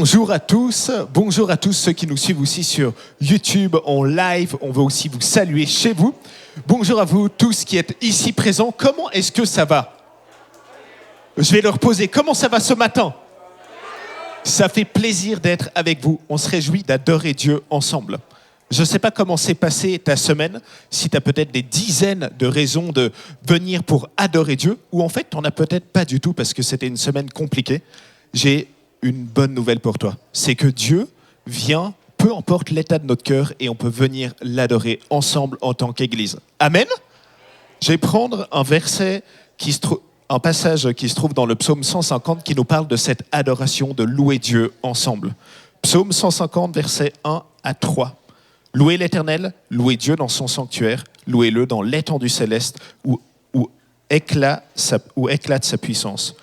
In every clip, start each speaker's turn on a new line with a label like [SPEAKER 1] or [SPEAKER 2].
[SPEAKER 1] Bonjour à tous ceux qui nous suivent aussi sur YouTube en live. On veut aussi vous saluer chez vous. Bonjour à vous tous qui êtes ici présents. Comment est-ce que ça va ? Je vais leur poser. Comment ça va ce matin ? Ça fait plaisir d'être avec vous. On se réjouit d'adorer Dieu ensemble. Je ne sais pas comment s'est passée ta semaine, si tu as peut-être des dizaines de raisons de venir pour adorer Dieu, ou en fait, tu n'en as peut-être pas du tout parce que c'était une semaine compliquée. J'ai une bonne nouvelle pour toi. C'est que Dieu vient, peu importe l'état de notre cœur, et on peut venir l'adorer ensemble en tant qu'Église. Amen. Je vais prendre un passage qui se trouve dans le psaume 150 qui nous parle de cette adoration, de louer Dieu ensemble. Psaume 150, versets 1 à 3. Louez l'Éternel, louez Dieu dans son sanctuaire, louez-le dans l'étendue céleste où éclate sa puissance.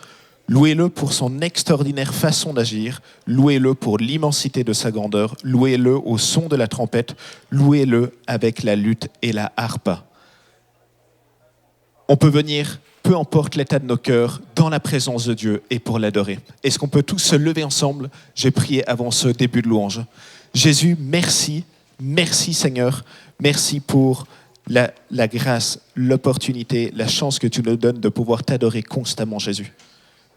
[SPEAKER 1] Louez-le pour son extraordinaire façon d'agir, louez-le pour l'immensité de sa grandeur, louez-le au son de la trompette, louez-le avec la lutte et la harpe. On peut venir, peu importe l'état de nos cœurs, dans la présence de Dieu et pour l'adorer. Est-ce qu'on peut tous se lever ensemble ? J'ai prié avant ce début de louange. Jésus, merci. Merci Seigneur, merci pour la grâce, l'opportunité, la chance que tu nous donnes de pouvoir t'adorer constamment Jésus.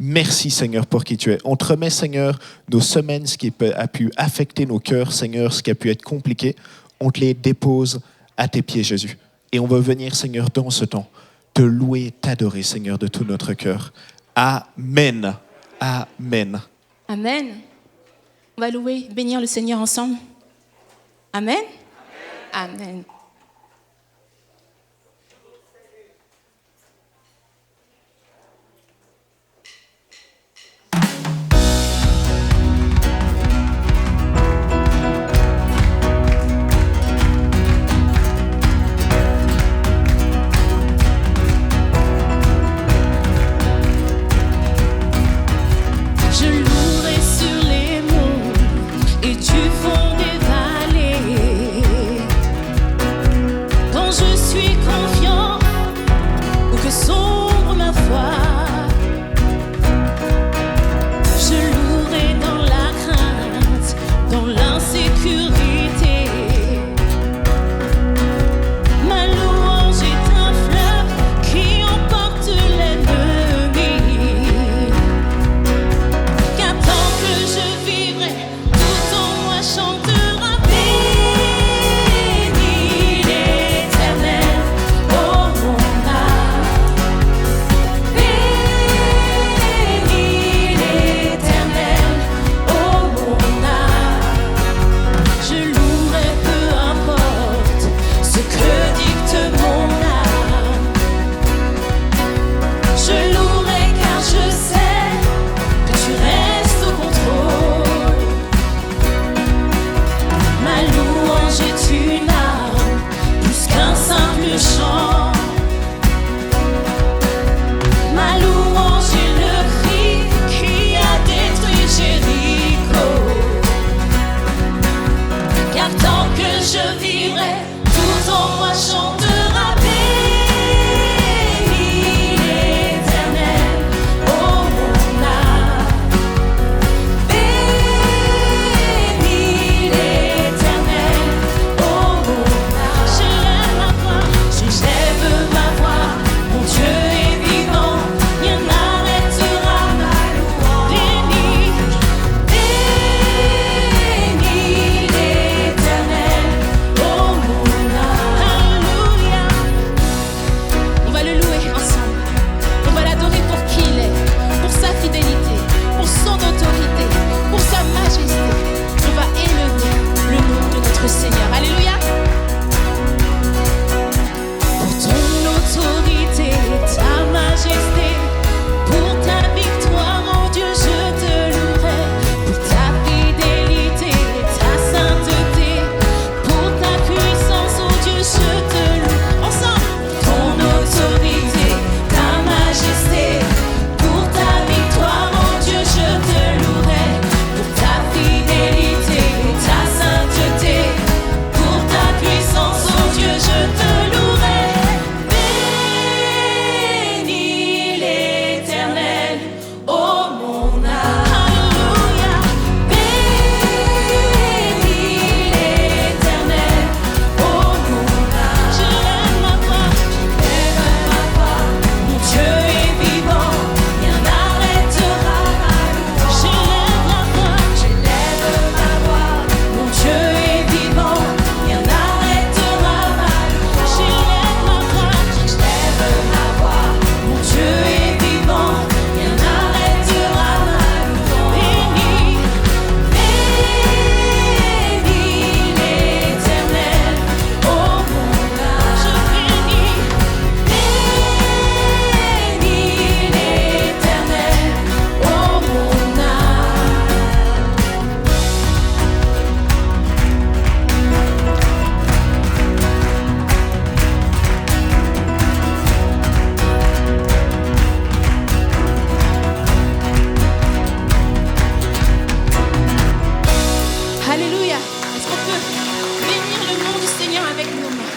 [SPEAKER 1] Merci Seigneur pour qui tu es. On te remet Seigneur nos semaines, ce qui a pu affecter nos cœurs Seigneur, ce qui a pu être compliqué. On te les dépose à tes pieds Jésus. Et on veut venir Seigneur dans ce temps te louer, t'adorer Seigneur de tout notre cœur. Amen. Amen.
[SPEAKER 2] Amen. On va louer, bénir le Seigneur ensemble. Amen. Amen.
[SPEAKER 3] Je louerai sur les monts et du fond des vallées. Quand je suis confiant ou que sombre ma foi, je louerai dans la crainte, dans l'insécurité. Ma louange est un fleuve qui emporte l'ennemi. Car tant que je vivrai, tout en moi chantera. Bénis l'Éternel, ô mon âme. Bénis l'Éternel, ô mon âme. Je
[SPEAKER 2] Alléluia. Est-ce qu'on peut bénir le nom du Seigneur avec nos mains?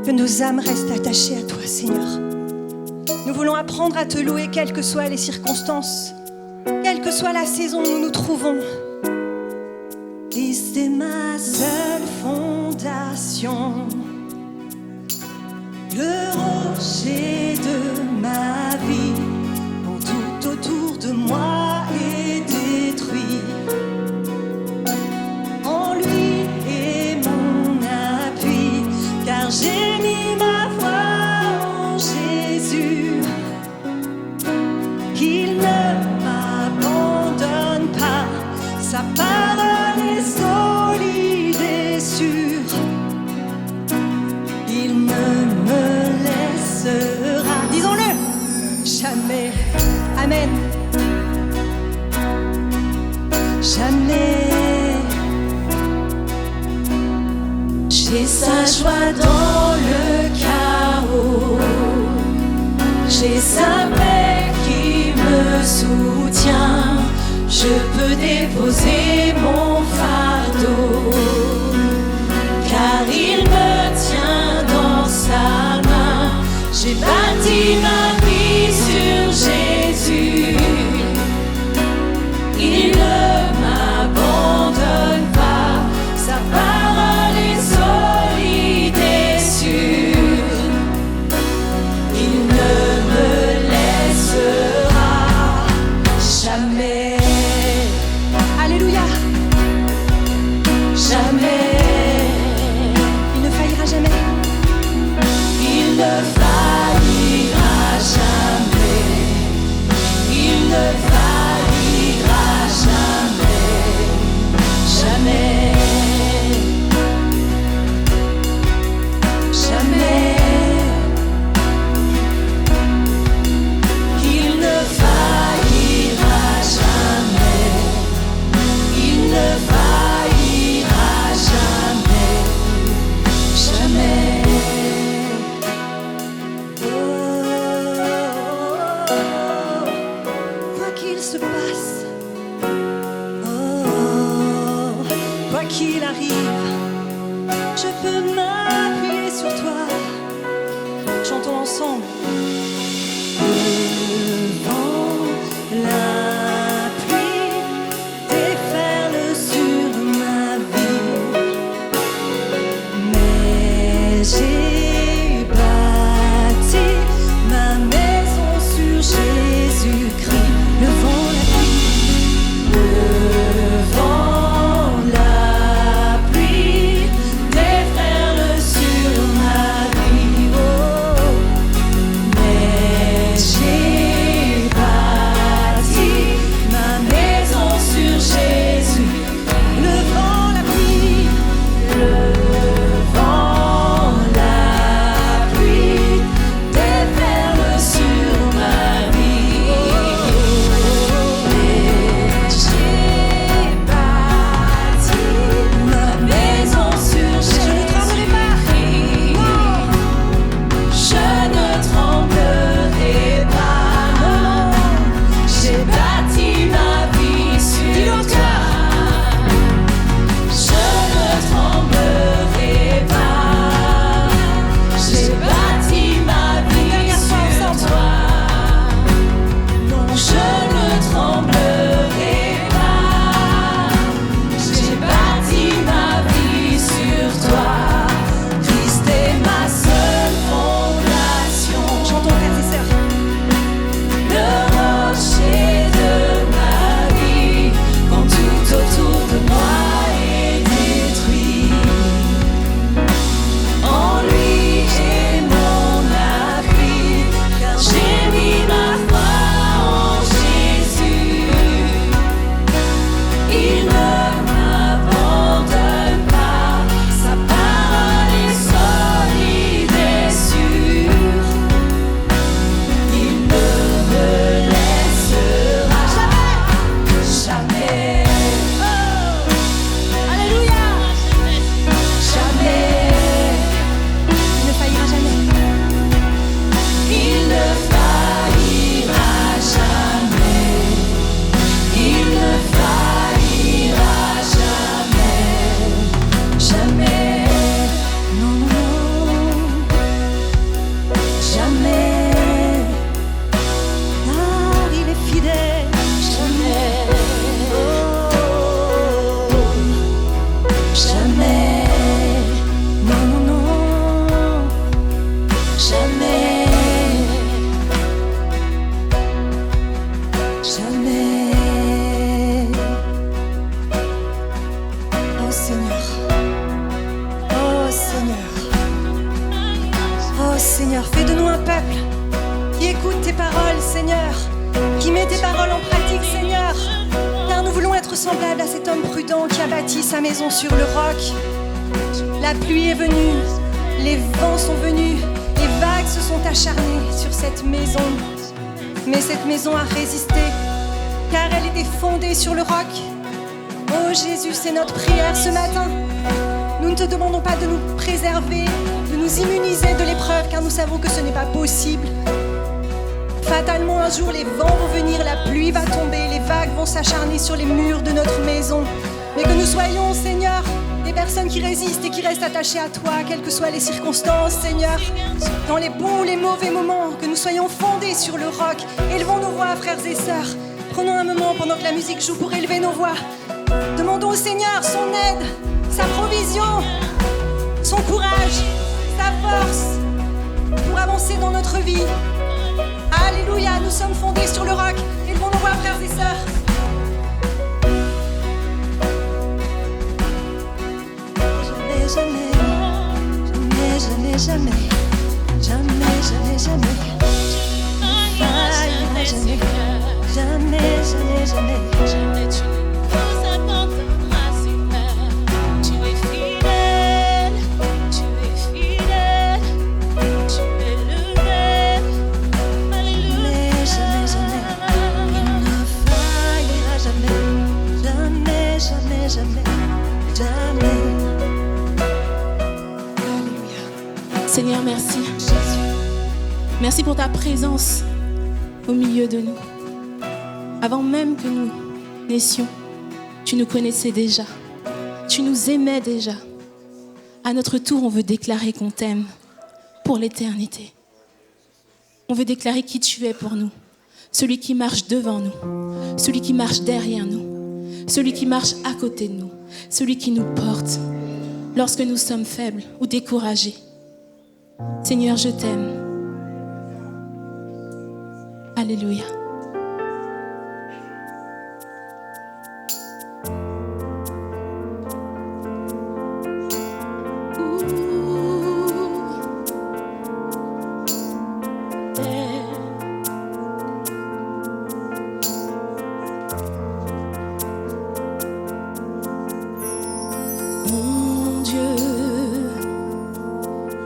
[SPEAKER 4] Que nos âmes restent attachées à toi, Seigneur. Nous voulons apprendre à te louer, quelles que soient les circonstances, quelle que soit la saison où nous nous trouvons. Christ est ma seule fondation, le rocher de ma vie, quand tout autour de moi est détruit. En lui est mon appui, car j'ai mis ma foi en Jésus, qu'il ne m'abandonne pas, sa parole est solide et sûre, il ne me laissera, disons-le, jamais, amen, jamais.
[SPEAKER 3] J'ai sa joie dans le chaos, j'ai sa paix qui me soutient, je peux déposer mon fardeau, car il me tient dans sa main. J'ai bâti ma vie sur Jésus, il ne m'abandonne pas, sa parole est solide et sûre, il ne me laissera jamais,
[SPEAKER 4] Alléluia,
[SPEAKER 3] jamais,
[SPEAKER 4] il ne faillira jamais.
[SPEAKER 3] il ne faillira jamais, il ne faillira jamais, jamais, jamais, il ne faillira jamais, il ne faillira jamais, jamais.
[SPEAKER 4] Quoi qu'il se passe, quoi qu'il arrive, je peux m'appuyer sur toi. Chantons ensemble. Devant la pluie déferle sur ma vie, mais j'ai bâti ma maison sur Jésus-Christ. Devant la pluie déferle sur ma vie, oh, mais j'ai bâti Adam qui a bâti sa maison sur le roc. La pluie est venue, les vents sont venus, les vagues se sont acharnées sur cette maison. Mais cette maison a résisté, car elle était fondée sur le roc. Oh Jésus, c'est notre prière ce matin. Nous ne te demandons pas de nous préserver, de nous immuniser de l'épreuve, car nous savons que ce n'est pas possible. Fatalement, un jour, les vents vont venir, la pluie va tomber, les vagues vont s'acharner sur les murs de notre maison. Mais que nous soyons, Seigneur, des personnes qui résistent et qui restent attachées à toi, quelles que soient les circonstances, Seigneur. Dans les bons ou les mauvais moments, que nous soyons fondés sur le roc. Élevons nos voix, frères et sœurs. Prenons un moment pendant que la musique joue pour élever nos voix. Demandons au Seigneur son aide, sa provision, son courage, sa force pour avancer dans notre vie. Alléluia, nous sommes fondés sur le roc. Élevons nos voix, frères et sœurs. Jamais, jamais, jamais, jamais, jamais, jamais, jamais, jamais, jamais, jamais,
[SPEAKER 3] Jamais tu nous abandonneras, Seigneur. Tu es fidèle, tu es fidèle, tu es le même. Alléluia.
[SPEAKER 4] jamais, jamais, il ne faillira jamais, jamais, jamais, jamais, jamais. Alléluia.
[SPEAKER 2] Seigneur, merci. Merci pour ta présence au milieu de nous. Avant même que nous naissions, tu nous connaissais déjà. Tu nous aimais déjà. À notre tour, on veut déclarer qu'on t'aime pour l'éternité. On veut déclarer qui tu es pour nous. Celui qui marche devant nous. Celui qui marche derrière nous. Celui qui marche à côté de nous. Celui qui nous porte lorsque nous sommes faibles ou découragés. Seigneur, je t'aime. Alléluia.
[SPEAKER 3] Mon Dieu,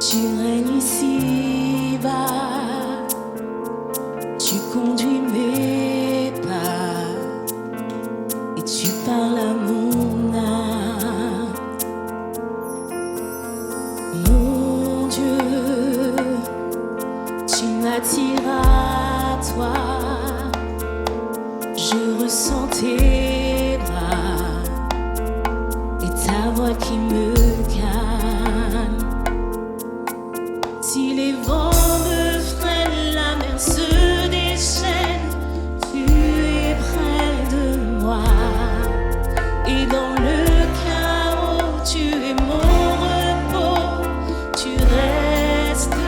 [SPEAKER 3] tu règnes ici-bas, tu conduis mes pas et tu parles à mon âme. Mon Dieu, tu m'attires à toi, je ressens tes bras et ta voix qui me calme. Si les vents me freinent, la mer se déchaîne, tu es près de moi. Et dans le chaos, tu es mon repos, tu restes le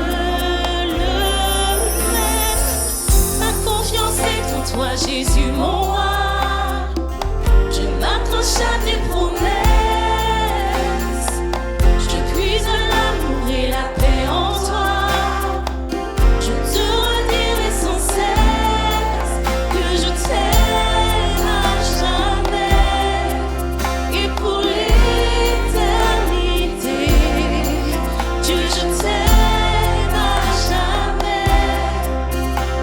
[SPEAKER 3] même. Ma confiance est en toi, Jésus, mon roi. Je m'accroche à tes promesses. Je puise l'amour et la paix en toi. Je te redirai sans cesse que je t'aime à jamais et pour l'éternité. Dieu, je t'aime à jamais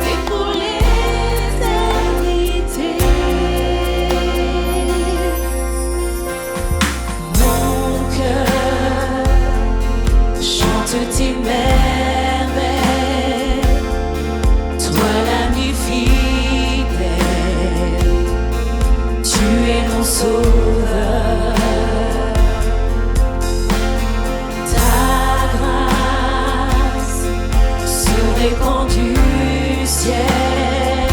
[SPEAKER 3] et pour l'éternité. Mon cœur chante tes merveilles, toi l'ami fidèle, tu es mon sauveur. Ta grâce se répand du ciel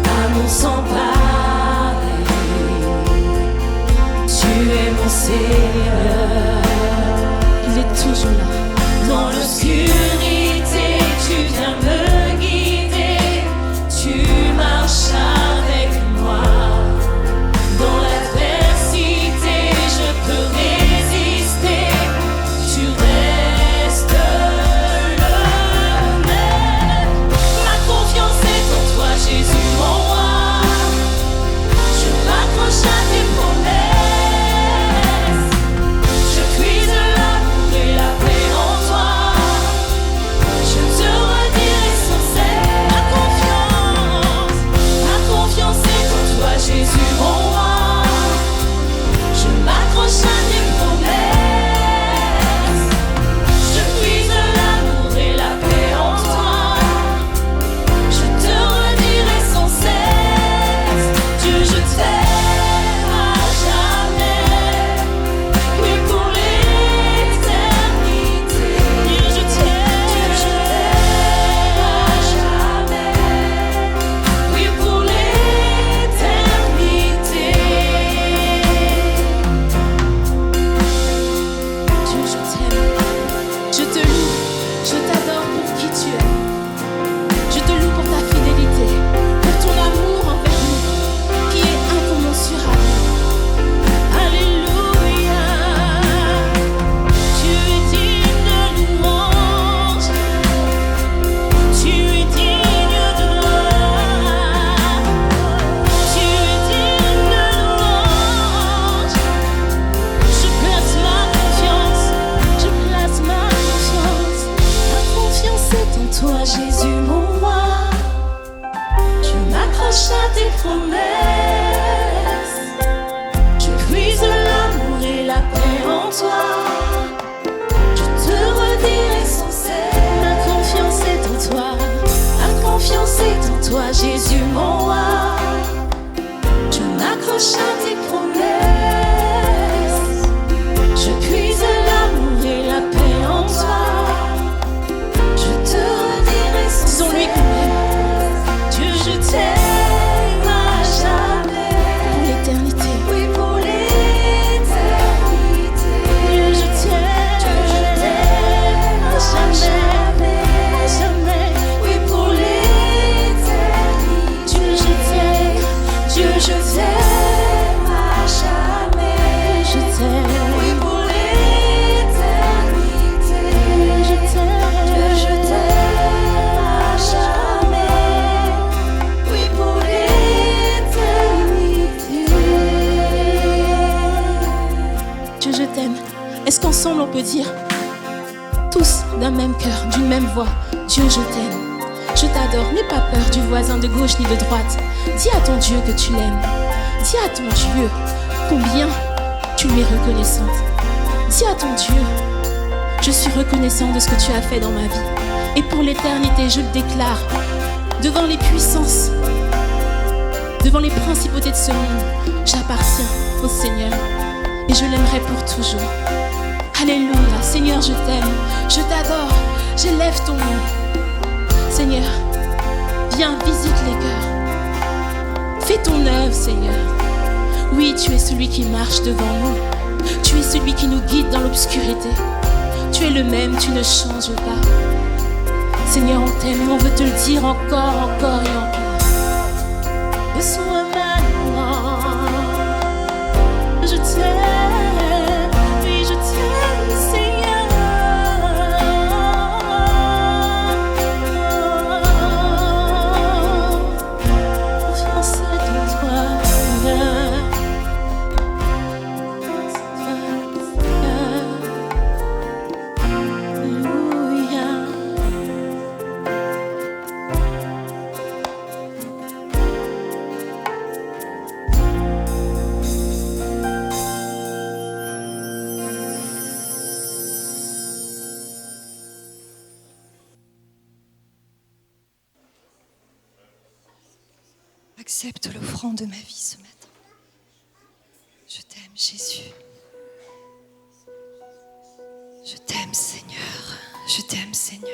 [SPEAKER 3] à mon sang pareil. Tu es mon Seigneur,
[SPEAKER 2] Il est toujours là.
[SPEAKER 3] dans l'obscurité, tu viens me guider, tu marches avec moi. Dans l'adversité, je peux résister, tu restes le même. Ma confiance est en toi, Jésus, mon roi. Je m'accroche à tes promesses. Jésus mon roi. Je m'accroche à tes promesses. Je puise l'amour et la paix en toi. Je te redirai sans
[SPEAKER 2] Disons-lui
[SPEAKER 3] cesse.
[SPEAKER 2] qu'on l'aime.
[SPEAKER 3] Dieu, je t'aime à jamais.
[SPEAKER 2] Pour l'éternité.
[SPEAKER 3] Oui, pour l'éternité. Dieu, je t'aime à jamais. À jamais. Oui, pour l'éternité. Dieu, je t'aime. Dieu, je t'aime à jamais. Je t'aime. Oui, pour l'éternité. Je t'aime. Dieu, je t'aime à jamais. Oui, pour l'éternité.
[SPEAKER 2] Dieu, je t'aime. Est-ce qu'ensemble on peut dire, tous d'un même cœur, d'une même voix, Dieu, je t'aime. Je t'adore, n'aie pas peur du voisin de gauche ni de droite. Dis à ton Dieu que tu l'aimes. Dis à ton Dieu combien tu lui es reconnaissante. Dis à ton Dieu, je suis reconnaissant de ce que tu as fait dans ma vie. Et pour l'éternité, je le déclare, devant les puissances, devant les principautés de ce monde, j'appartiens au Seigneur et je l'aimerai pour toujours. Alléluia, Seigneur, je t'aime, je t'adore, j'élève ton nom. Seigneur, viens, visite les cœurs. Fais ton œuvre, Seigneur. Oui, tu es celui qui marche devant nous. Tu es celui qui nous guide dans l'obscurité. Tu es le même, tu ne changes pas. Seigneur, on t'aime et on veut te le dire encore et encore.
[SPEAKER 3] Reçois maintenant. Je t'aime, oui, je t'aime, Seigneur. Confiance en toi, Seigneur. Alléluia.
[SPEAKER 4] Accepte l'offrande de ma vie ce matin. Je t'aime, Jésus. Je t'aime, Seigneur. Je t'aime, Seigneur.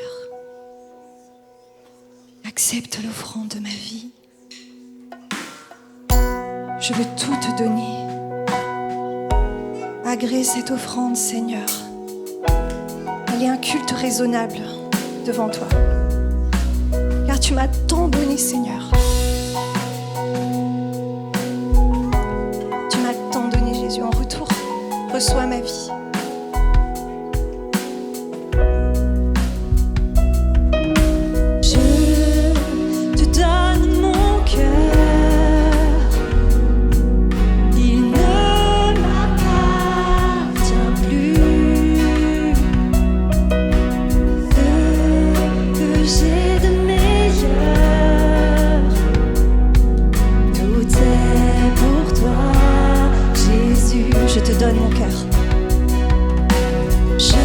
[SPEAKER 4] Accepte l'offrande de ma vie. Je veux tout te donner. Agrée cette offrande, Seigneur. Elle est un culte raisonnable devant toi. Car tu m'as tant donné, Seigneur. Tu m'as tant donné, Jésus. En retour, reçois ma vie.
[SPEAKER 3] Je te donne mon cœur. Il ne m'appartient plus. Ce que j'ai de meilleur, tout est pour toi, Jésus.
[SPEAKER 4] Je te donne mon cœur.
[SPEAKER 3] Je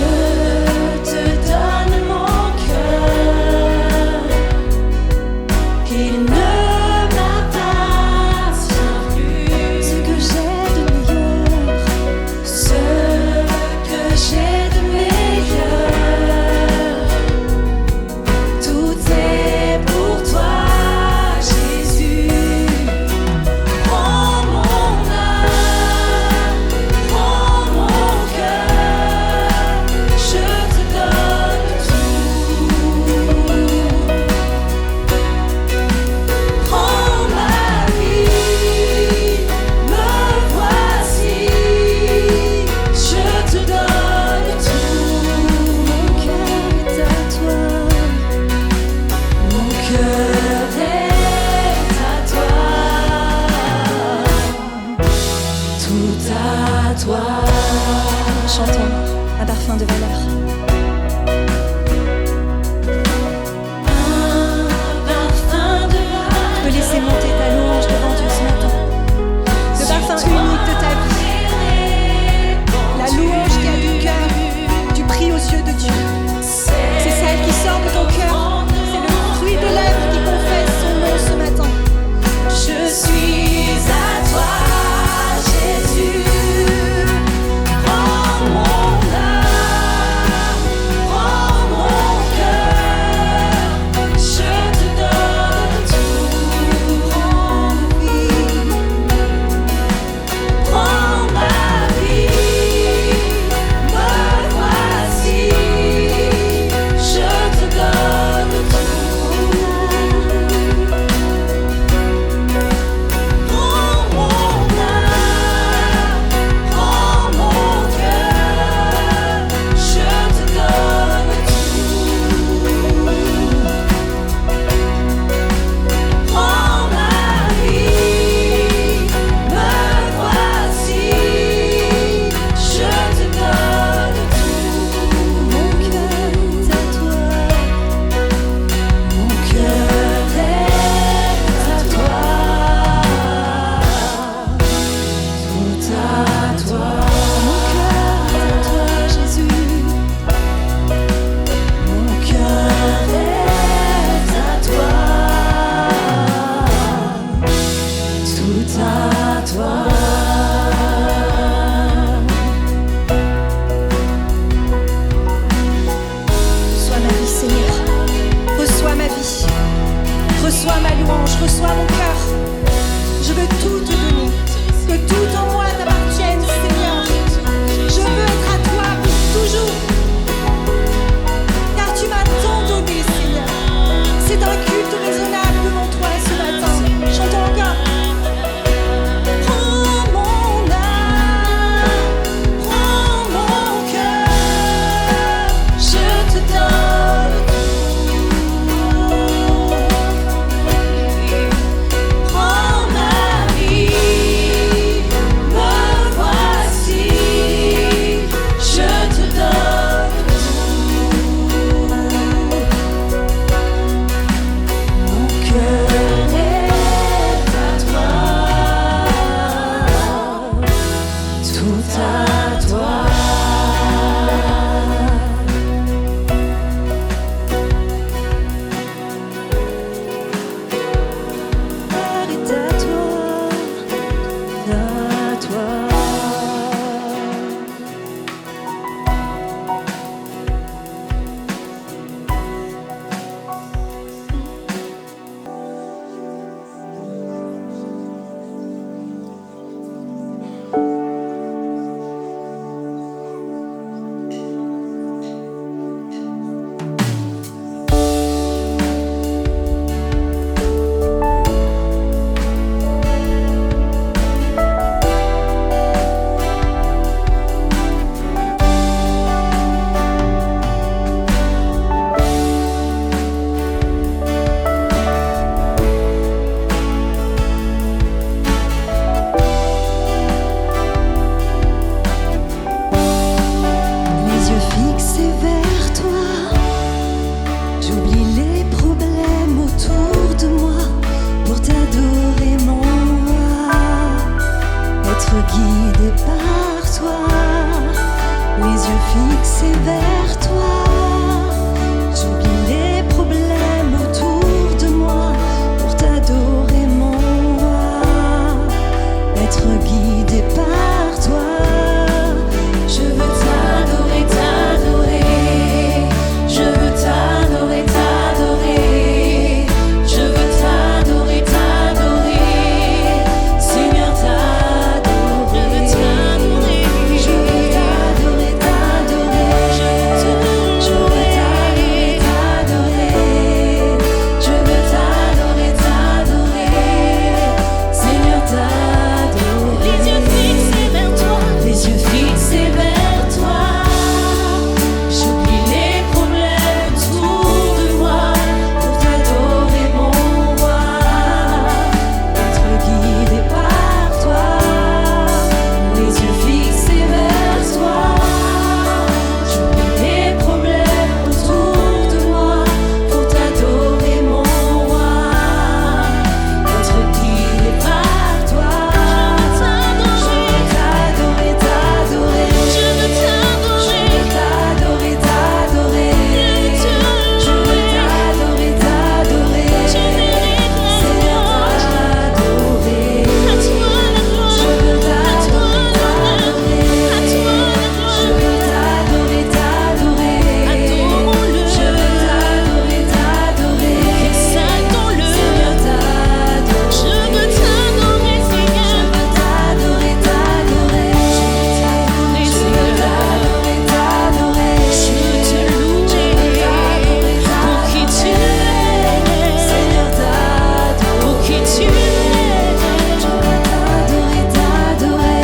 [SPEAKER 3] te donne mon cœur, qu'il ne m'appartient plus.
[SPEAKER 4] Ce que j'ai de meilleur,
[SPEAKER 3] Ce que j'ai de meilleur, tout est pour toi, Jésus. Prends mon âme, prends mon cœur, je te donne tout. Prends ma vie, me voici, je te donne tout.
[SPEAKER 4] mon cœur est à toi.
[SPEAKER 3] Mon cœur est à toi, tout à toi.
[SPEAKER 4] Chantons un parfum de valeur.
[SPEAKER 3] Un parfum de
[SPEAKER 4] Tu peux laisser monter ta louange devant Dieu ce matin. Le parfum unique de ta vie. La louange qui a du cœur, du prix aux yeux de Dieu. C'est celle qui sort de ton cœur. C'est le fruit de lèvres qui confesse son nom ce matin.
[SPEAKER 3] tout à toi.
[SPEAKER 4] Reçois ma vie, Seigneur. Reçois ma vie. Reçois ma louange. Reçois mon cœur. Je veux tout te donner. Que tout en moi t'appartienne, Seigneur. Je veux être à toi pour toujours. Car tu m'as tant donné, Seigneur. C'est un culte raisonnable devant toi ce matin. Chantons encore. Prends mon âme, prends mon cœur, je te donne tout. Prends ma vie, me voici, je te donne tout. Mon cœur est à toi, tout à toi. Mon cœur est à toi, à toi. Les yeux fixés vers toi, j'oublie les problèmes autour de moi pour t'adorer, mon roi, être guidé par toi. Les yeux fixés vers toi, j'oublie les problèmes autour de moi pour t'adorer, mon roi, être guidé par toi. Je veux t'adorer, t'adorer. Je veux t'adorer, t'adorer. Je veux t'adorer, t'adorer. Seigneur, t'adorer. Je veux t'adorer, t'adorer. Je veux t'adorer, t'adorer. Je veux t'adorer, t'adorer. Seigneur, t'adorer. Les yeux fixés vers toi. Les yeux fixés vers toi. J'oublie les problèmes autour de moi pour t'adorer, mon roi, être guidé par toi. Les yeux fixés vers toi. J'oublie les problèmes autour de moi pour t'adorer, mon roi, être guidé par toi. Je veux t'adorer, t'adorer. Je veux t'adorer, t'adorer. Je veux t'adorer, t'adorer. Seigneur, t'adorer. Je veux t'adorer, t'adorer. Je veux t'adorer, t'adorer. Je veux t'adorer, t'adorer. Seigneur, t'adorer. Je veux t'adorer, Seigneur. Je veux t'adorer, t'adorer. Je veux t'adorer, t'adorer. Je veux te louer pour qui tu es. Seigneur, t'adorer pour qui tu es. Je veux t'adorer, t'adorer.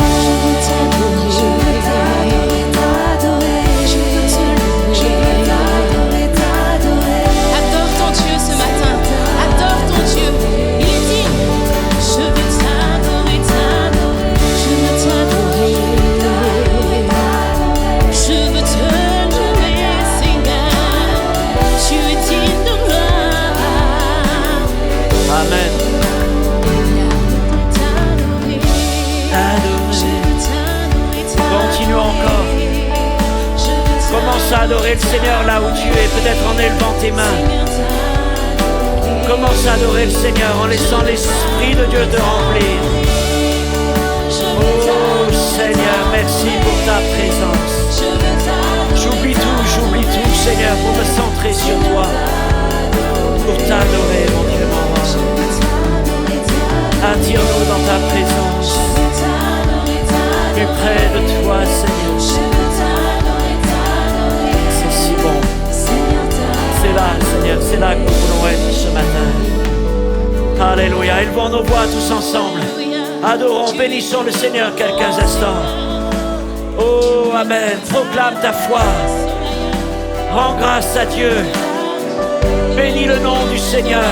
[SPEAKER 4] Je veux t'adorer, t'adorer. Je veux te louer. Je veux t'adorer, t'adorer. Adore ton Dieu ce matin. Adore ton Dieu. Il est digne. Je veux t'adorer, t'adorer. Je veux t'adorer. Je veux te louer, Seigneur. Tu es digne de gloire.
[SPEAKER 5] Amen.
[SPEAKER 3] T'adorer. Je veux t'adorer, t'adorer.
[SPEAKER 5] Continue encore.
[SPEAKER 3] Je veux
[SPEAKER 5] Commence à adorer le Seigneur là où tu es, peut-être en élevant tes mains.
[SPEAKER 3] Seigneur, t'adorer.
[SPEAKER 5] Commence à adorer le Seigneur en laissant l'Esprit de Dieu te remplir. Oh Seigneur, merci pour ta présence. J'oublie tout Seigneur pour me centrer sur toi, pour t'adorer mon Dieu, mon roi. Attire-nous dans ta présence, plus près de toi Seigneur. C'est si bon. C'est là Seigneur, c'est là que nous voulons être ce matin. Alléluia, élevons nos voix tous ensemble. Adorons, bénissons le Seigneur quelques instants. Oh, Amen. Proclame ta foi. Rends grâce à Dieu. Bénis le nom du Seigneur.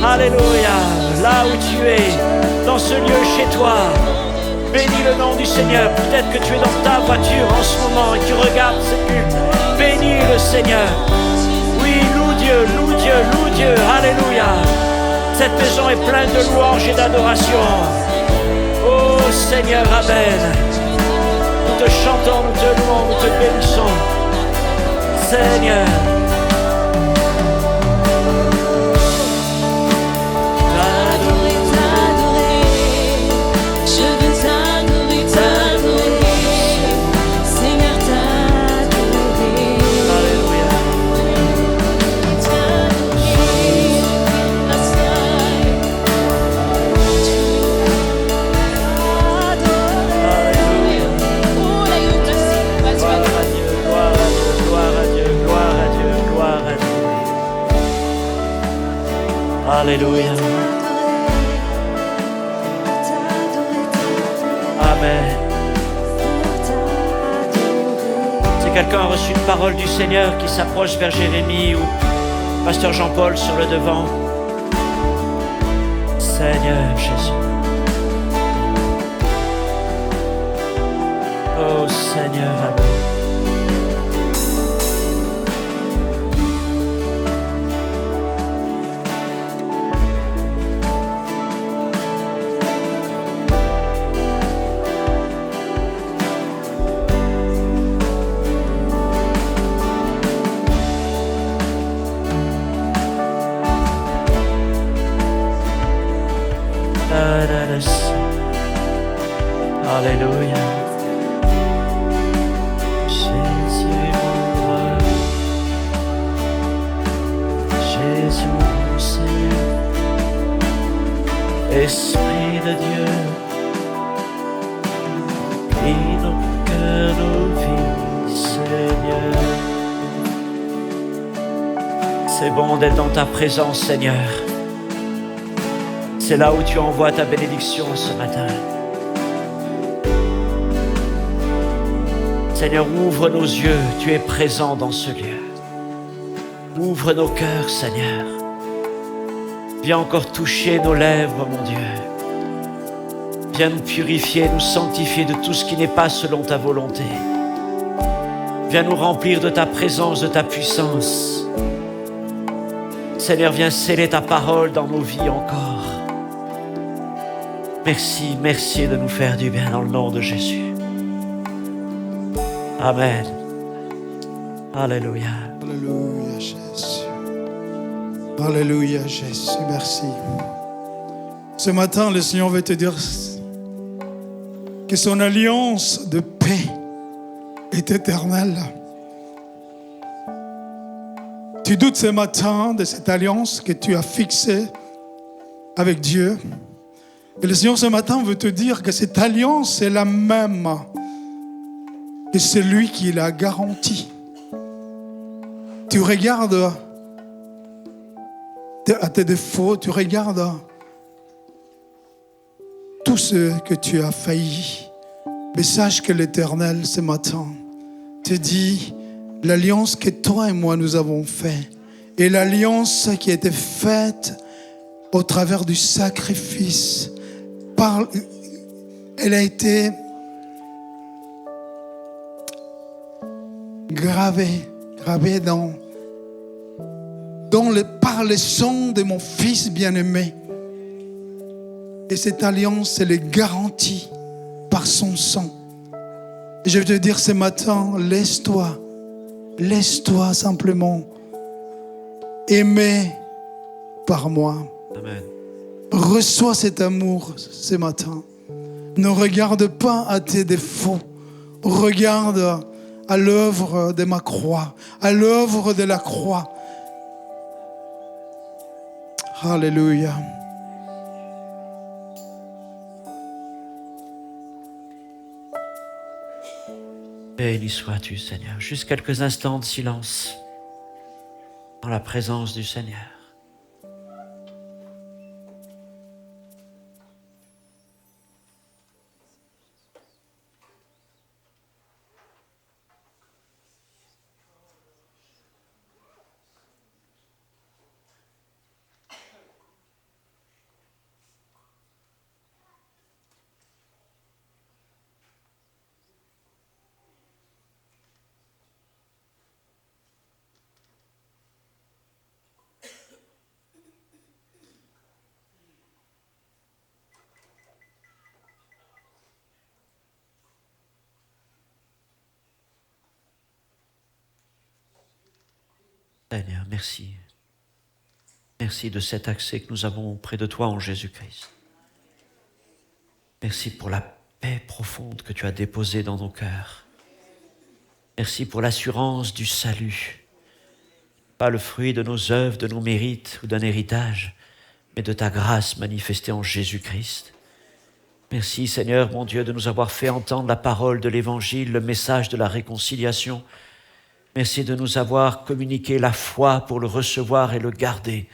[SPEAKER 5] Alléluia. Là où tu es, dans ce lieu chez toi, bénis le nom du Seigneur. Peut-être que tu es dans ta voiture en ce moment et tu regardes ce culte. Bénis le Seigneur. Oui, loue Dieu, loue Dieu, loue Dieu. Alléluia. Cette maison est pleine de louanges et d'adoration. Oh Seigneur, Amen. Nous te chantons, nous te louons, nous te bénissons. Seigneur. Alléluia. Amen. Si quelqu'un a reçu une parole du Seigneur qui s'approche vers Jérémie ou Pasteur Jean-Paul sur le devant. Seigneur Jésus. Oh Seigneur, Amen. Alléluia. Jésus mon roi, Jésus mon Seigneur, Esprit de Dieu, prie nos cœurs, nos vies, Seigneur. C'est bon d'être dans ta présence, Seigneur. C'est là où tu envoies ta bénédiction ce matin. Seigneur, ouvre nos yeux, tu es présent dans ce lieu. Ouvre nos cœurs, Seigneur. Viens encore toucher nos lèvres, mon Dieu. Viens nous purifier, nous sanctifier de tout ce qui n'est pas selon ta volonté. Viens nous remplir de ta présence, de ta puissance. Seigneur, viens sceller ta parole dans nos vies encore. Merci, merci de nous faire du bien dans le nom de Jésus. Amen. Alléluia.
[SPEAKER 6] Alléluia, Jésus. Alléluia, Jésus. Merci. Ce matin, le Seigneur veut te dire que son alliance de paix est éternelle. Tu doutes ce matin de cette alliance que tu as fixée avec Dieu. Et le Seigneur ce matin veut te dire que cette alliance est la même que celui qui l'a garantie. Tu regardes à tes défauts, tu regardes tout ce que tu as failli. Mais sache que l'Éternel ce matin te dit l'alliance que toi et moi nous avons faite et l'alliance qui a été faite au travers du sacrifice. Elle a été gravée par le sang de mon Fils bien-aimé. Et cette alliance, elle est garantie par son sang. Et je veux te dire ce matin, laisse-toi simplement aimer par moi.
[SPEAKER 5] Amen.
[SPEAKER 6] Reçois cet amour ce matin. Ne regarde pas à tes défauts. Regarde à l'œuvre de ma croix, à l'œuvre de la croix. Alléluia.
[SPEAKER 5] Béni sois-tu, Seigneur. Juste quelques instants de silence dans la présence du Seigneur. Seigneur, merci. Merci de cet accès que nous avons auprès de toi en Jésus-Christ. Merci pour la paix profonde que tu as déposée dans nos cœurs. Merci pour l'assurance du salut. Pas le fruit de nos œuvres, de nos mérites ou d'un héritage, mais de ta grâce manifestée en Jésus-Christ. Merci Seigneur, mon Dieu, de nous avoir fait entendre la parole de l'Évangile, le message de la réconciliation. Merci de nous avoir communiqué la foi pour le recevoir et le garder.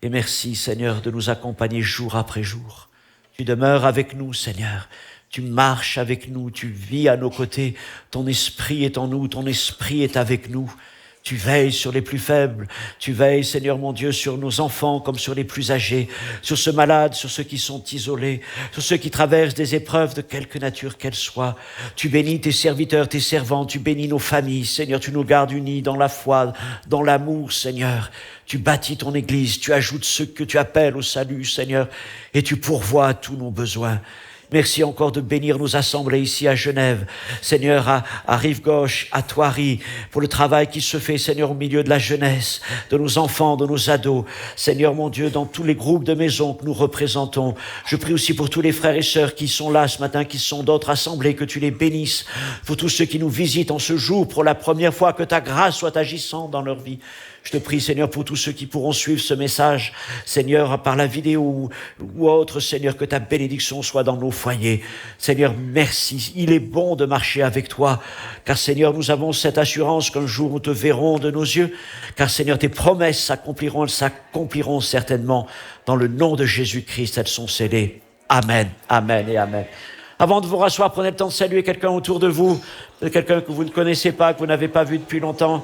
[SPEAKER 5] Et merci, Seigneur, de nous accompagner jour après jour. Tu demeures avec nous, Seigneur. Tu marches avec nous, tu vis à nos côtés. Ton esprit est en nous, ton esprit est avec nous. Tu veilles sur les plus faibles. Tu veilles, Seigneur mon Dieu, sur nos enfants comme sur les plus âgés, sur ceux malades, sur ceux qui sont isolés, sur ceux qui traversent des épreuves de quelque nature qu'elles soient. Tu bénis tes serviteurs, tes servants, tu bénis nos familles. Seigneur, tu nous gardes unis dans la foi, dans l'amour, Seigneur. Tu bâtis ton Église, tu ajoutes ceux que tu appelles au salut, Seigneur, et tu pourvois à tous nos besoins. Merci encore de bénir nos assemblées ici à Genève, Seigneur, à Rive-Gauche, à Thoiry, pour le travail qui se fait, Seigneur, au milieu de la jeunesse, de nos enfants, de nos ados. Seigneur, mon Dieu, dans tous les groupes de maisons que nous représentons. Je prie aussi pour tous les frères et sœurs qui sont là ce matin, qui sont d'autres assemblées, que tu les bénisses. Pour tous ceux qui nous visitent en ce jour, pour la première fois, que ta grâce soit agissante dans leur vie. Je te prie, Seigneur, pour tous ceux qui pourront suivre ce message, Seigneur, par la vidéo ou autre, Seigneur, que ta bénédiction soit dans nos foyers. Seigneur, merci. Il est bon de marcher avec toi, car, Seigneur, nous avons cette assurance qu'un jour nous te verrons de nos yeux, car, Seigneur, tes promesses s'accompliront, elles s'accompliront certainement. Dans le nom de Jésus-Christ, elles sont scellées. Amen, amen et amen. Avant de vous rasseoir, prenez le temps de saluer quelqu'un autour de vous, quelqu'un que vous ne connaissez pas, que vous n'avez pas vu depuis longtemps.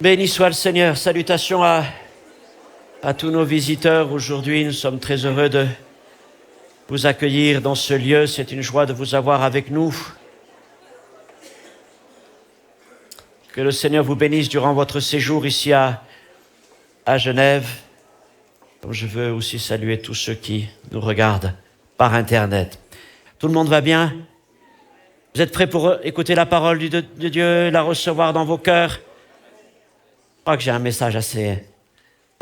[SPEAKER 5] Béni soit le Seigneur. Salutations à tous nos visiteurs. Aujourd'hui, nous sommes très heureux de vous accueillir dans ce lieu. C'est une joie de vous avoir avec nous. Que le Seigneur vous bénisse durant votre séjour ici à Genève. Comme je veux aussi saluer tous ceux qui nous regardent par Internet. Tout le monde va bien? Vous êtes prêts pour écouter la parole de Dieu, la recevoir dans vos cœurs? Je crois que j'ai un message assez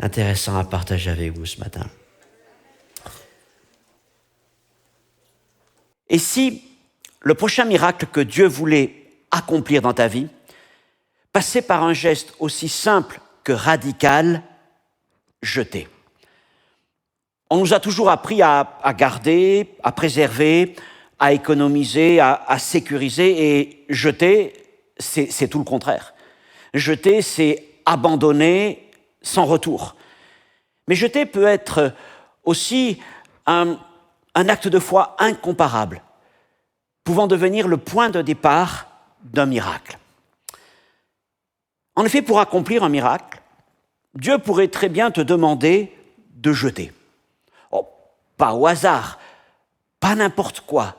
[SPEAKER 5] intéressant à partager avec vous ce matin. Et si le prochain miracle que Dieu voulait accomplir dans ta vie passait par un geste aussi simple que radical, jeter? On nous a toujours appris à garder, à préserver, à économiser, à sécuriser, et jeter, c'est tout le contraire. Jeter, c'est abandonner sans retour. Mais jeter peut être aussi un acte de foi incomparable, pouvant devenir le point de départ d'un miracle. En effet, pour accomplir un miracle, Dieu pourrait très bien te demander de jeter. pas au hasard, pas n'importe quoi,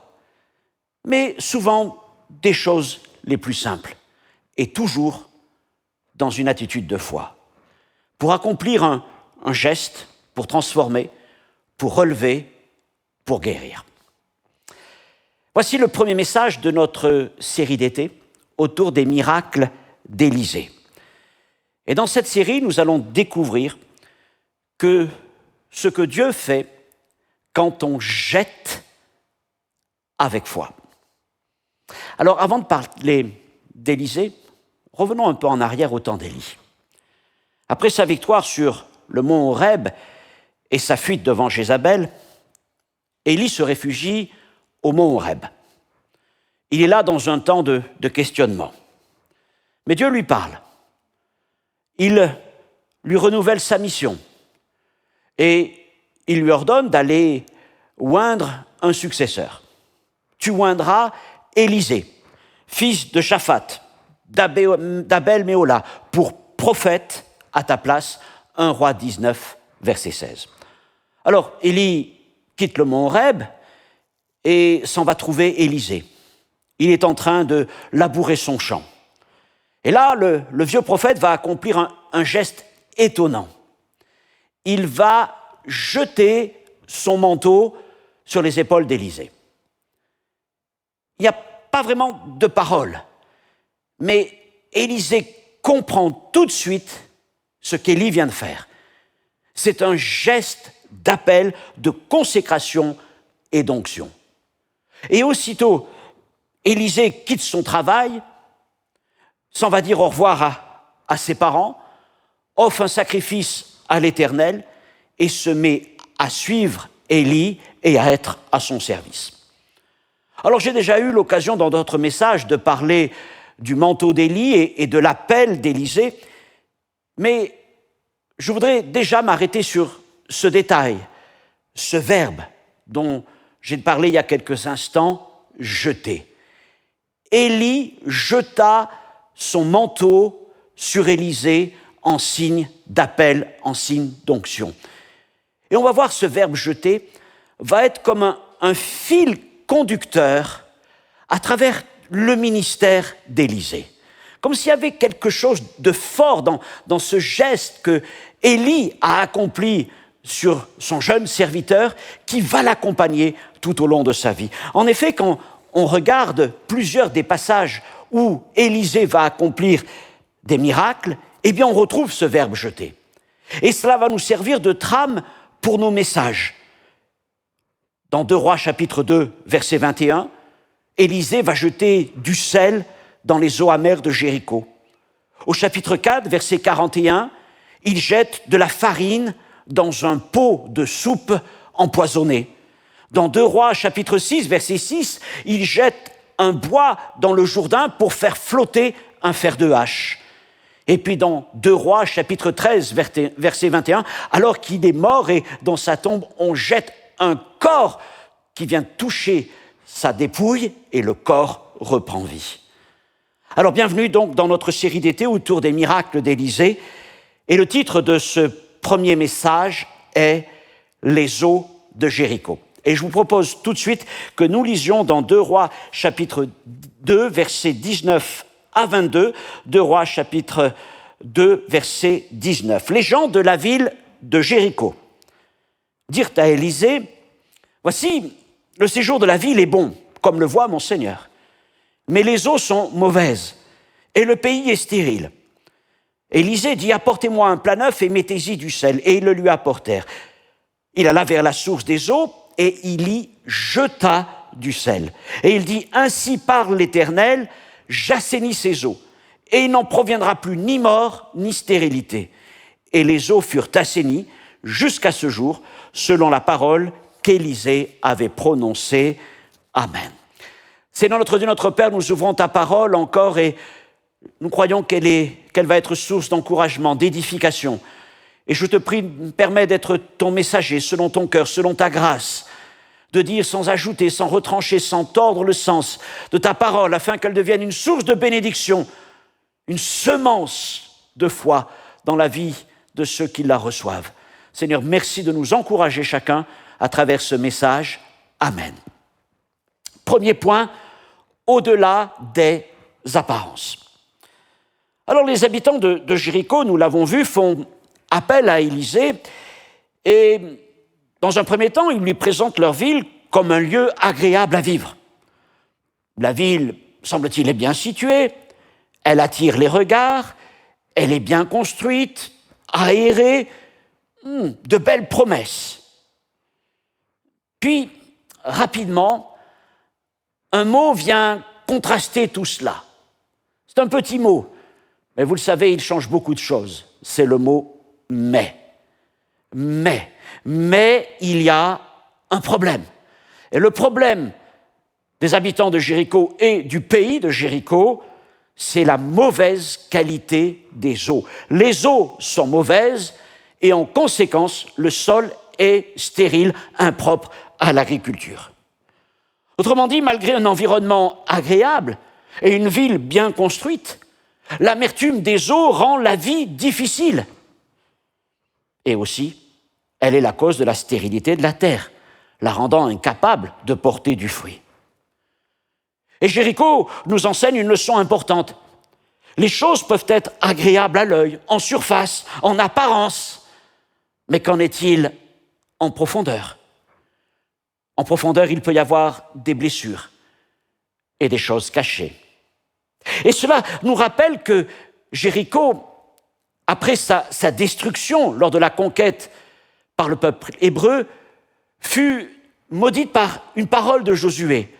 [SPEAKER 5] mais souvent des choses les plus simples, et toujours dans une attitude de foi, pour accomplir un geste, pour transformer, pour relever, pour guérir. Voici le premier message de notre série d'été autour des miracles d'Élisée. Et dans cette série, nous allons découvrir que ce que Dieu fait quand on jette avec foi. Alors, avant de parler d'Élisée, revenons un peu en arrière au temps d'Élie. Après sa victoire sur le mont Horeb et sa fuite devant Jézabel, Élie se réfugie au mont Horeb. Il est là dans un temps de questionnement. Mais Dieu lui parle. Il lui renouvelle sa mission. Et il lui ordonne d'aller oindre un successeur. Tu oindras Élisée, fils de Shaphat, d'Abel Méhola, pour prophète à ta place, 1 Roi 19, verset 16. Alors, Élie quitte le mont Horeb et s'en va trouver Élisée. Il est en train de labourer son champ. Et là, le vieux prophète va accomplir un geste étonnant. Il va jeter son manteau sur les épaules d'Élisée. Il n'y a pas vraiment de parole, mais Élisée comprend tout de suite ce qu'Élie vient de faire. C'est un geste d'appel, de consécration et d'onction. Et aussitôt, Élisée quitte son travail, s'en va dire au revoir à ses parents, offre un sacrifice à l'Éternel et se met à suivre Élie et à être à son service. Alors j'ai déjà eu l'occasion dans d'autres messages de parler du manteau d'Élie et de l'appel d'Élisée, mais je voudrais déjà m'arrêter sur ce détail, ce verbe dont j'ai parlé il y a quelques instants, jeter. Élie jeta son manteau sur Élisée en signe d'appel, en signe d'onction. Et on va voir ce verbe jeter va être comme un fil conducteur à travers le ministère d'Élisée. Comme s'il y avait quelque chose de fort dans ce geste que Élie a accompli sur son jeune serviteur qui va l'accompagner tout au long de sa vie. En effet, quand on regarde plusieurs des passages où Élisée va accomplir des miracles, eh bien on retrouve ce verbe jeter. Et cela va nous servir de trame pour nos messages. Dans 2 Rois chapitre 2, verset 21, Élisée va jeter du sel dans les eaux amères de Jéricho. Au chapitre 4, verset 41, il jette de la farine dans un pot de soupe empoisonné. Dans 2 Rois chapitre 6, verset 6, il jette un bois dans le Jourdain pour faire flotter un fer de hache. Et puis dans 2 Rois chapitre 13, verset 21, alors qu'il est mort et dans sa tombe, on jette un corps qui vient toucher sa dépouille et le corps reprend vie. Alors bienvenue donc dans notre série d'été autour des miracles d'Élisée. Et le titre de ce premier message est « Les eaux de Jéricho ». Et je vous propose tout de suite que nous lisions dans 2 Rois chapitre 2, versets 19 à 22, 2 Rois chapitre 2, verset 19. Les gens de la ville de Jéricho dirent à Élisée, « Voici, le séjour de la ville est bon, comme le voit mon Seigneur, mais les eaux sont mauvaises et le pays est stérile. » Élisée dit, « Apportez-moi un plat neuf et mettez-y du sel. » Et ils le lui apportèrent. Il alla vers la source des eaux et il y jeta du sel. Et il dit, « Ainsi parle l'Éternel, j'assainis ces eaux, et il n'en proviendra plus ni mort ni stérilité. » Et les eaux furent assainies jusqu'à ce jour, selon la parole qu'Élisée avait prononcée. Amen. Seigneur notre Dieu, notre Père, nous ouvrons ta parole encore et nous croyons qu'elle va être source d'encouragement, d'édification. Et je te prie, permets d'être ton messager selon ton cœur, selon ta grâce, de dire sans ajouter, sans retrancher, sans tordre le sens de ta parole, afin qu'elle devienne une source de bénédiction, une semence de foi dans la vie de ceux qui la reçoivent. Seigneur, merci de nous encourager chacun à travers ce message. Amen. Premier point, au-delà des apparences. Alors les habitants de Jéricho, nous l'avons vu, font appel à Élisée et dans un premier temps, ils lui présentent leur ville comme un lieu agréable à vivre. La ville, semble-t-il, est bien située, elle attire les regards, elle est bien construite, aérée, de belles promesses. Puis, rapidement, un mot vient contraster tout cela. C'est un petit mot, mais vous le savez, il change beaucoup de choses. C'est le mot « mais ». Mais il y a un problème. Et le problème des habitants de Jéricho et du pays de Jéricho, c'est la mauvaise qualité des eaux. Les eaux sont mauvaises et en conséquence, le sol est stérile, impropre à l'agriculture. Autrement dit, malgré un environnement agréable et une ville bien construite, l'amertume des eaux rend la vie difficile. Et aussi, elle est la cause de la stérilité de la terre, la rendant incapable de porter du fruit. Et Jéricho nous enseigne une leçon importante. Les choses peuvent être agréables à l'œil, en surface, en apparence, mais qu'en est-il en profondeur? En profondeur, il peut y avoir des blessures et des choses cachées. Et cela nous rappelle que Jéricho, après sa destruction lors de la conquête par le peuple hébreu, fut maudite par une parole de Josué.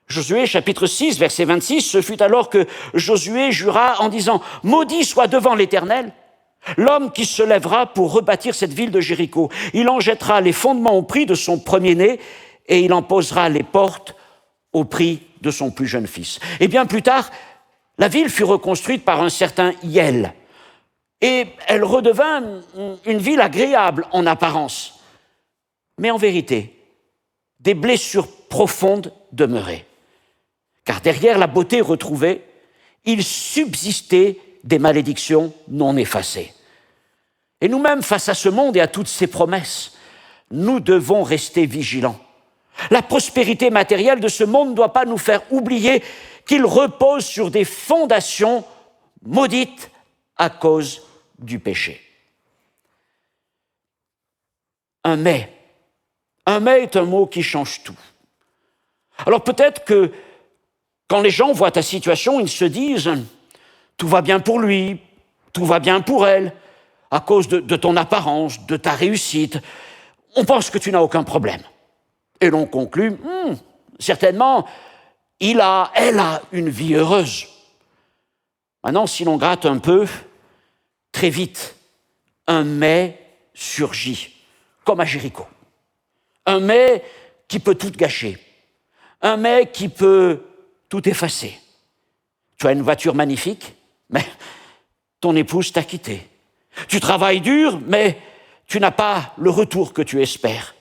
[SPEAKER 5] Josué, chapitre 6, verset 26, ce fut alors que Josué jura en disant « Maudit soit devant l'Éternel l'homme qui se lèvera pour rebâtir cette ville de Jéricho. Il en jettera les fondements au prix de son premier-né et il en posera les portes au prix de son plus jeune fils. » Et bien plus tard, la ville fut reconstruite par un certain Hiel. Et elle redevint une ville agréable en apparence. Mais en vérité, des blessures profondes demeuraient. Car derrière la beauté retrouvée, il subsistait des malédictions non effacées. Et nous-mêmes, face à ce monde et à toutes ses promesses, nous devons rester vigilants. La prospérité matérielle de ce monde ne doit pas nous faire oublier qu'il repose sur des fondations maudites à cause du péché. Un mais. Un mais est un mot qui change tout. Alors peut-être que quand les gens voient ta situation, ils se disent « tout va bien pour lui, tout va bien pour elle, à cause de ton apparence, de ta réussite. On pense que tu n'as aucun problème. » Et l'on conclut « certainement, elle a une vie heureuse. » Maintenant, si l'on gratte un peu, très vite, un mais surgit, comme à Jéricho. Un mais qui peut tout gâcher. Un mais qui peut tout effacer. Tu as une voiture magnifique, mais ton épouse t'a quitté. Tu travailles dur, mais tu n'as pas le retour que tu espères.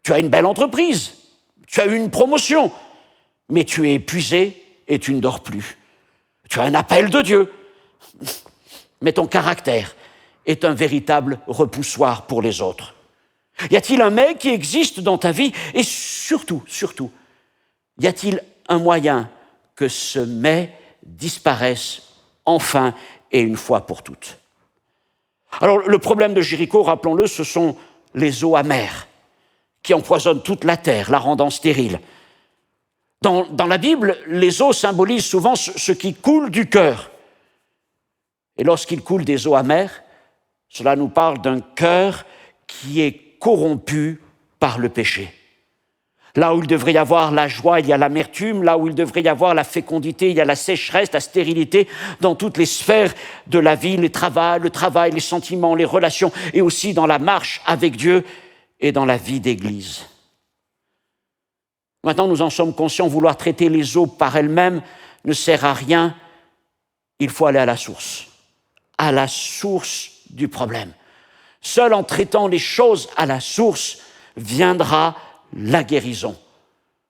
[SPEAKER 5] Tu as une belle entreprise, tu as eu une promotion, mais tu es épuisé et tu ne dors plus. Tu as un appel de Dieu, mais ton caractère est un véritable repoussoir pour les autres. Y a-t-il un mais qui existe dans ta vie? Et surtout, y a-t-il un moyen que ce mais disparaisse enfin et une fois pour toutes? Alors, le problème de Jéricho, rappelons-le, ce sont les eaux amères qui empoisonnent toute la terre, la rendant stérile. Dans la Bible, les eaux symbolisent souvent ce qui coule du cœur. Et lorsqu'il coule des eaux amères, cela nous parle d'un cœur qui est corrompu par le péché. Là où il devrait y avoir la joie, il y a l'amertume. Là où il devrait y avoir la fécondité, il y a la sécheresse, la stérilité. Dans toutes les sphères de la vie, le travail, les sentiments, les relations, et aussi dans la marche avec Dieu et dans la vie d'Église. Maintenant, nous en sommes conscients, vouloir traiter les eaux par elles-mêmes ne sert à rien. Il faut aller à la source du problème. Seul en traitant les choses à la source viendra la guérison.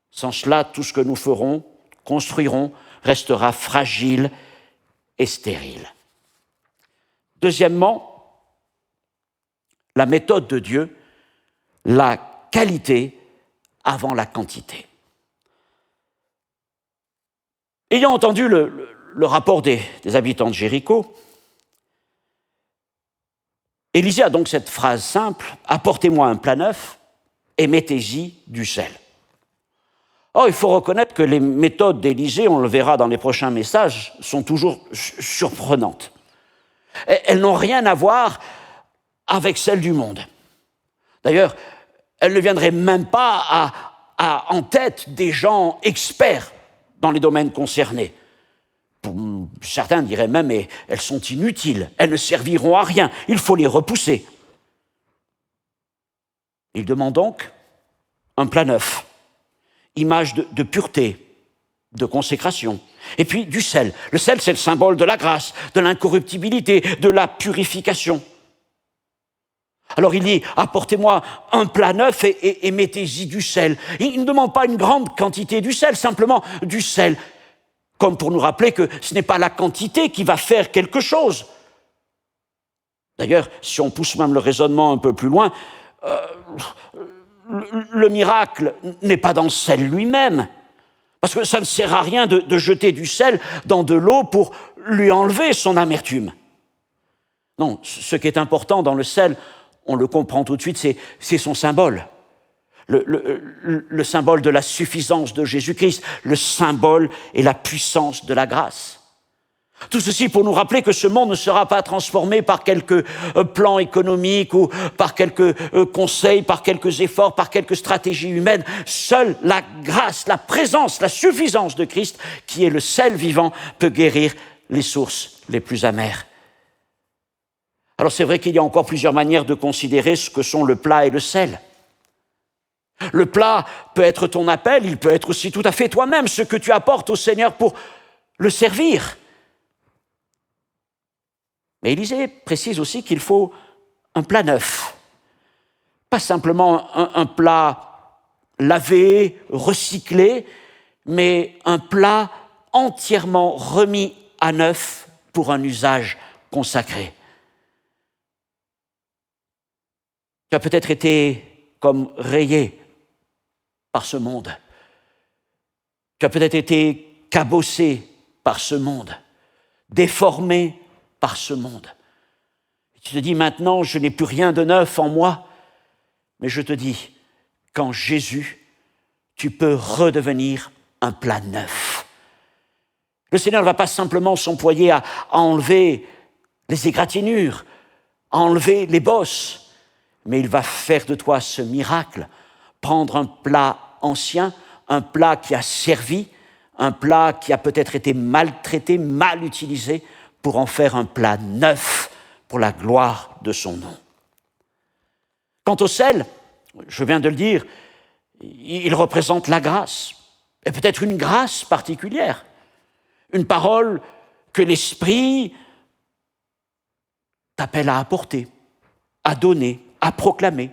[SPEAKER 5] Sans cela, tout ce que nous ferons, construirons, restera fragile et stérile. Deuxièmement, la méthode de Dieu, la qualité avant la quantité. Ayant entendu le rapport des habitants de Jéricho, Élisée a donc cette phrase simple, « Apportez-moi un plat neuf et mettez-y du sel ». Or, il faut reconnaître que les méthodes d'Élisée, on le verra dans les prochains messages, sont toujours surprenantes. Elles n'ont rien à voir avec celles du monde. D'ailleurs, elles ne viendraient même pas en tête des gens experts dans les domaines concernés. Certains diraient même, mais elles sont inutiles, elles ne serviront à rien, il faut les repousser. Il demande donc un plat neuf, image de pureté, de consécration, et puis du sel. Le sel, c'est le symbole de la grâce, de l'incorruptibilité, de la purification. Alors il dit, apportez-moi un plat neuf et mettez-y du sel. Il ne demande pas une grande quantité du sel, simplement du sel, comme pour nous rappeler que ce n'est pas la quantité qui va faire quelque chose. D'ailleurs, si on pousse même le raisonnement un peu plus loin, le miracle n'est pas dans le sel lui-même, parce que ça ne sert à rien de jeter du sel dans de l'eau pour lui enlever son amertume. Non, ce qui est important dans le sel, on le comprend tout de suite, c'est son symbole. Le symbole de la suffisance de Jésus-Christ, le symbole et la puissance de la grâce. Tout ceci pour nous rappeler que ce monde ne sera pas transformé par quelques plans économiques ou par quelques conseils, par quelques efforts, par quelques stratégies humaines. Seule la grâce, la présence, la suffisance de Christ, qui est le sel vivant, peut guérir les sources les plus amères. Alors c'est vrai qu'il y a encore plusieurs manières de considérer ce que sont le plat et le sel. Le plat peut être ton appel, il peut être aussi tout à fait toi-même, ce que tu apportes au Seigneur pour le servir. Mais Élisée précise aussi qu'il faut un plat neuf, pas simplement un plat lavé, recyclé, mais un plat entièrement remis à neuf pour un usage consacré. Tu as peut-être été comme rayé par ce monde. Tu as peut-être été cabossé par ce monde, déformé par ce monde. Tu te dis maintenant, je n'ai plus rien de neuf en moi, mais je te dis, qu'en Jésus, tu peux redevenir un plat neuf. Le Seigneur ne va pas simplement s'employer à enlever les égratignures, à enlever les bosses, mais il va faire de toi ce miracle, prendre un plat ancien, un plat qui a servi, un plat qui a peut-être été maltraité, mal utilisé, pour en faire un plat neuf pour la gloire de son nom. Quant au sel, je viens de le dire, il représente la grâce, et peut-être une grâce particulière, une parole que l'Esprit t'appelle à apporter, à donner, à proclamer.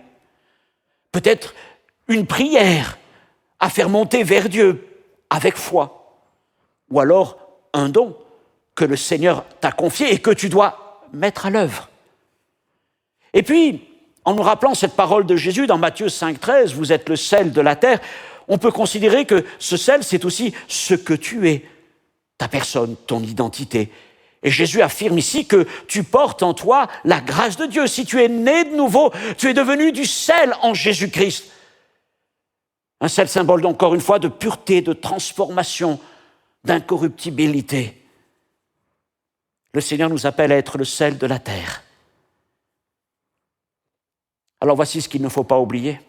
[SPEAKER 5] Peut-être une prière à faire monter vers Dieu avec foi, ou alors un don que le Seigneur t'a confié et que tu dois mettre à l'œuvre. Et puis, en nous rappelant cette parole de Jésus dans Matthieu 5,13, « Vous êtes le sel de la terre », on peut considérer que ce sel, c'est aussi ce que tu es, ta personne, ton identité. Et Jésus affirme ici que tu portes en toi la grâce de Dieu. Si tu es né de nouveau, tu es devenu du sel en Jésus-Christ. Un sel symbole, encore une fois, de pureté, de transformation, d'incorruptibilité. Le Seigneur nous appelle à être le sel de la terre. Alors voici ce qu'il ne faut pas oublier.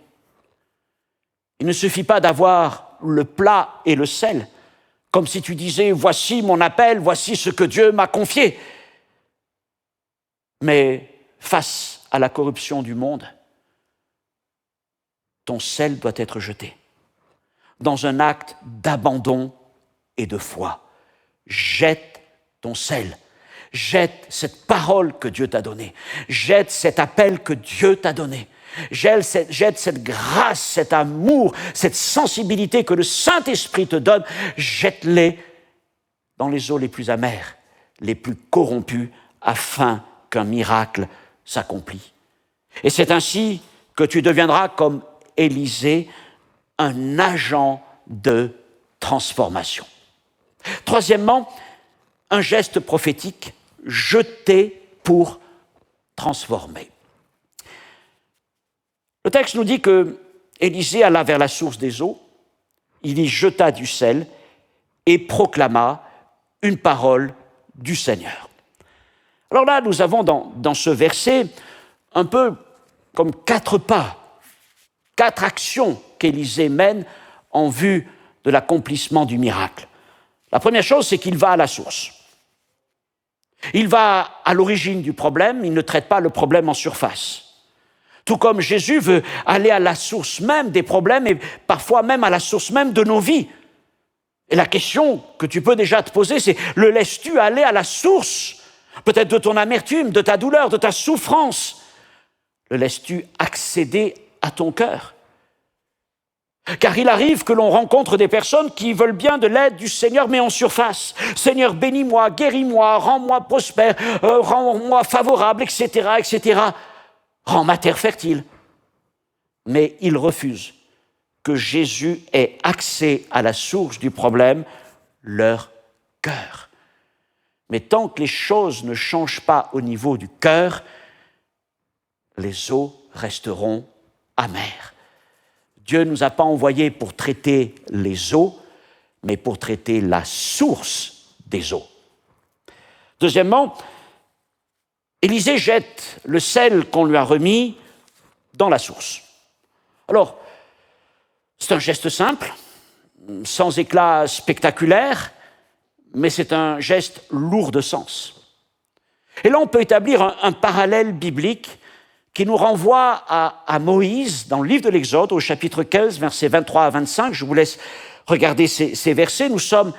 [SPEAKER 5] Il ne suffit pas d'avoir le plat et le sel, comme si tu disais « voici mon appel, voici ce que Dieu m'a confié ». Mais face à la corruption du monde, ton sel doit être jeté dans un acte d'abandon et de foi. Jette ton sel. Jette cette parole que Dieu t'a donnée. Jette cet appel que Dieu t'a donné. Jette cette grâce, cet amour, cette sensibilité que le Saint-Esprit te donne. Jette-les dans les eaux les plus amères, les plus corrompues, afin qu'un miracle s'accomplisse. Et c'est ainsi que tu deviendras comme Élisée un agent de transformation. Troisièmement, un geste prophétique, jeter pour transformer. Le texte nous dit que Élisée alla vers la source des eaux, il y jeta du sel et proclama une parole du Seigneur. Alors là, nous avons dans ce verset un peu comme 4 pas, 4 actions qu'Élisée mène en vue de l'accomplissement du miracle. La première chose, c'est qu'il va à la source. Il va à l'origine du problème, il ne traite pas le problème en surface. Tout comme Jésus veut aller à la source même des problèmes et parfois même à la source même de nos vies. Et la question que tu peux déjà te poser, c'est le laisses-tu aller à la source, peut-être de ton amertume, de ta douleur, de ta souffrance? Le laisses-tu accéder à ton cœur? Car il arrive que l'on rencontre des personnes qui veulent bien de l'aide du Seigneur, mais en surface. Seigneur, bénis-moi, guéris-moi, rends-moi prospère, rends-moi favorable, etc., etc. Rends ma terre fertile. Mais ils refusent que Jésus ait accès à la source du problème, leur cœur. Mais tant que les choses ne changent pas au niveau du cœur, les eaux resteront amères. Dieu ne nous a pas envoyés pour traiter les eaux, mais pour traiter la source des eaux. Deuxièmement, Élisée jette le sel qu'on lui a remis dans la source. Alors, c'est un geste simple, sans éclat spectaculaire, mais c'est un geste lourd de sens. Et là, on peut établir un parallèle biblique qui nous renvoie à Moïse, dans le livre de l'Exode, au chapitre 15, versets 23 à 25. Je vous laisse regarder ces versets. Nous sommes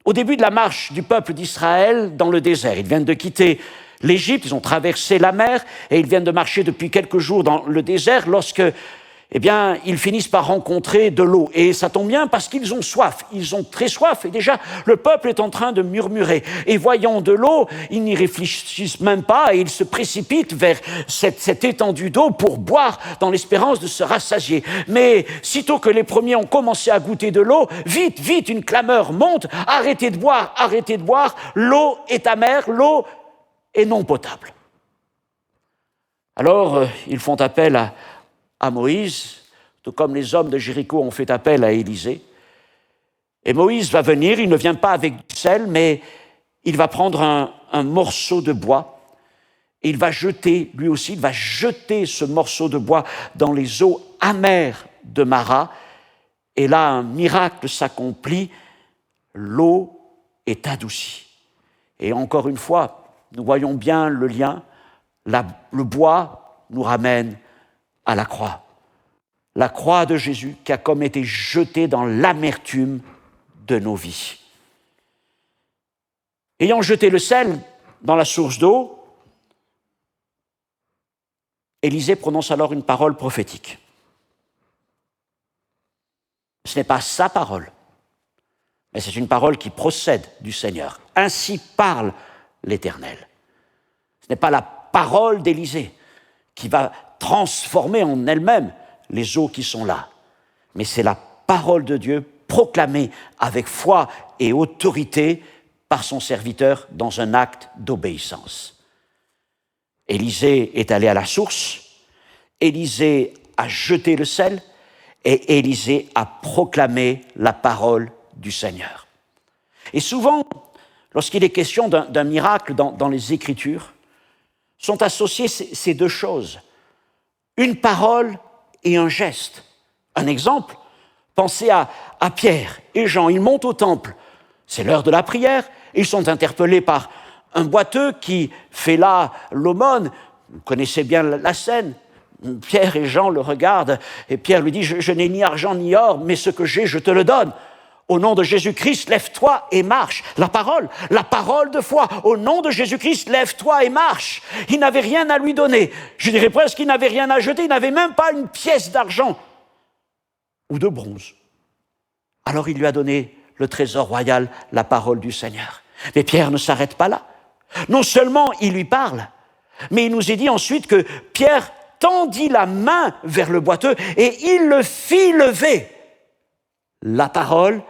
[SPEAKER 5] au début de la marche du peuple d'Israël dans le désert. Ils viennent de quitter l'Égypte, ils ont traversé la mer et ils viennent de marcher depuis quelques jours dans le désert lorsque, ils finissent par rencontrer de l'eau. Et ça tombe bien parce qu'ils ont soif. Ils ont très soif et déjà, le peuple est en train de murmurer. Et voyant de l'eau, ils n'y réfléchissent même pas et ils se précipitent vers cette étendue d'eau pour boire dans l'espérance de se rassasier. Mais sitôt que les premiers ont commencé à goûter de l'eau, vite, vite, une clameur monte. Arrêtez de boire, l'eau est amère, l'eau est non potable. Alors, ils font appel à Moïse, tout comme les hommes de Jéricho ont fait appel à Élisée. Et Moïse va venir, il ne vient pas avec du sel, mais il va prendre un morceau de bois, et il va jeter ce morceau de bois dans les eaux amères de Mara, et là, un miracle s'accomplit, l'eau est adoucie. Et encore une fois, nous voyons bien le lien, le bois nous ramène à la croix de Jésus qui a comme été jetée dans l'amertume de nos vies. Ayant jeté le sel dans la source d'eau, Élisée prononce alors une parole prophétique. Ce n'est pas sa parole, mais c'est une parole qui procède du Seigneur. Ainsi parle l'Éternel. Ce n'est pas la parole d'Élisée qui va transformer en elle-même les eaux qui sont là. Mais c'est la parole de Dieu proclamée avec foi et autorité par son serviteur dans un acte d'obéissance. Élisée est allé à la source, Élisée a jeté le sel et Élisée a proclamé la parole du Seigneur. Et souvent, lorsqu'il est question d'un miracle dans les Écritures, sont associées ces deux choses. Une parole et un geste. Un exemple, pensez à Pierre et Jean, ils montent au temple. C'est l'heure de la prière, ils sont interpellés par un boiteux qui fait là l'aumône. Vous connaissez bien la scène. Pierre et Jean le regardent et Pierre lui dit « Je n'ai ni argent ni or, mais ce que j'ai, je te le donne. Au nom de Jésus-Christ, lève-toi et marche. » La parole de foi. Au nom de Jésus-Christ, lève-toi et marche. Il n'avait rien à lui donner. Je dirais presque qu'il n'avait rien à jeter. Il n'avait même pas une pièce d'argent ou de bronze. Alors il lui a donné le trésor royal, la parole du Seigneur. Mais Pierre ne s'arrête pas là. Non seulement il lui parle, mais il nous est dit ensuite que Pierre tendit la main vers le boiteux et il le fit lever. La parole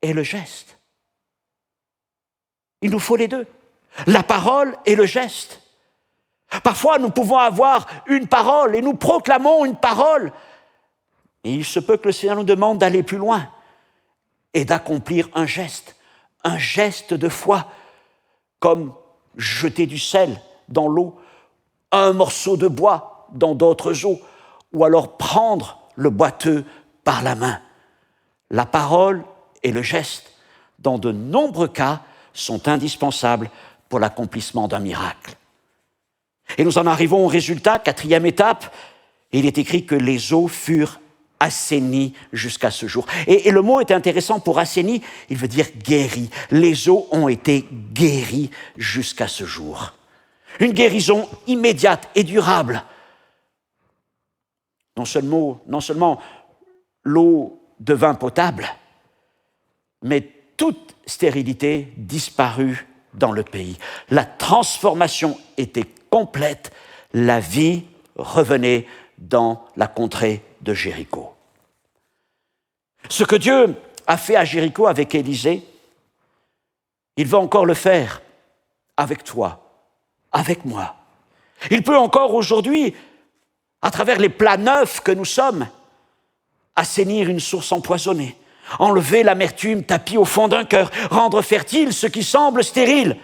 [SPEAKER 5] et le geste. Il nous faut les deux, la parole et le geste. Parfois, nous pouvons avoir une parole et nous proclamons une parole. Et il se peut que le Seigneur nous demande d'aller plus loin et d'accomplir un geste de foi, comme jeter du sel dans l'eau, un morceau de bois dans d'autres eaux, ou alors prendre le boiteux par la main. La parole et le geste, dans de nombreux cas, sont indispensables pour l'accomplissement d'un miracle. Et nous en arrivons au résultat, 4e étape. Il est écrit que les eaux furent assainies jusqu'à ce jour. Et le mot est intéressant pour assaini, il veut dire guéri. Les eaux ont été guéries jusqu'à ce jour. Une guérison immédiate et durable. Non seulement l'eau devint potable, mais toute stérilité disparut dans le pays. La transformation était complète, la vie revenait dans la contrée de Jéricho. Ce que Dieu a fait à Jéricho avec Élisée, il va encore le faire avec toi, avec moi. Il peut encore aujourd'hui, à travers les plats neufs que nous sommes, assainir une source empoisonnée, enlever l'amertume tapie au fond d'un cœur, rendre fertile ce qui semble stérile.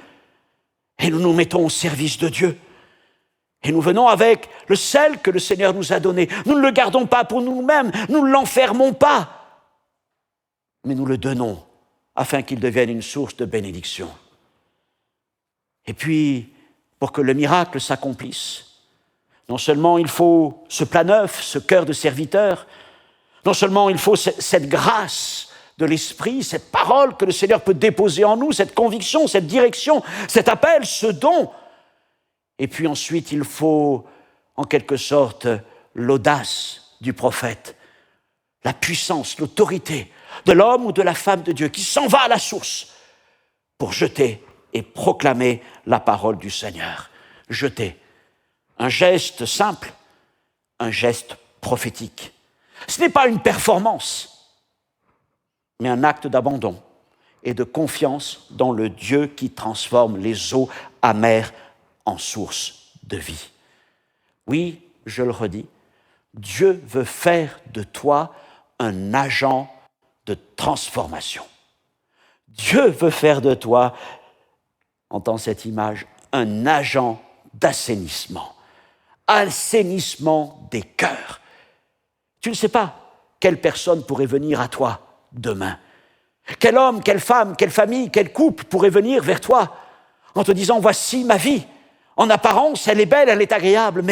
[SPEAKER 5] Et nous nous mettons au service de Dieu. Et nous venons avec le sel que le Seigneur nous a donné. Nous ne le gardons pas pour nous-mêmes, nous ne l'enfermons pas, mais nous le donnons afin qu'il devienne une source de bénédiction. Et puis, pour que le miracle s'accomplisse, non seulement il faut ce plat neuf, ce cœur de serviteur, non seulement il faut cette grâce de l'Esprit, cette parole que le Seigneur peut déposer en nous, cette conviction, cette direction, cet appel, ce don. Et puis ensuite, il faut en quelque sorte l'audace du prophète, la puissance, l'autorité de l'homme ou de la femme de Dieu qui s'en va à la source pour jeter et proclamer la parole du Seigneur. Jeter. Un geste simple, un geste prophétique. Ce n'est pas une performance, mais un acte d'abandon et de confiance dans le Dieu qui transforme les eaux amères en source de vie. Oui, je le redis, Dieu veut faire de toi un agent de transformation. Dieu veut faire de toi, entends cette image, un agent d'assainissement. Assainissement des cœurs. Tu ne sais pas quelle personne pourrait venir à toi demain. Quel homme, quelle femme, quelle famille, quel couple pourrait venir vers toi en te disant « Voici ma vie. En apparence, elle est belle, elle est agréable,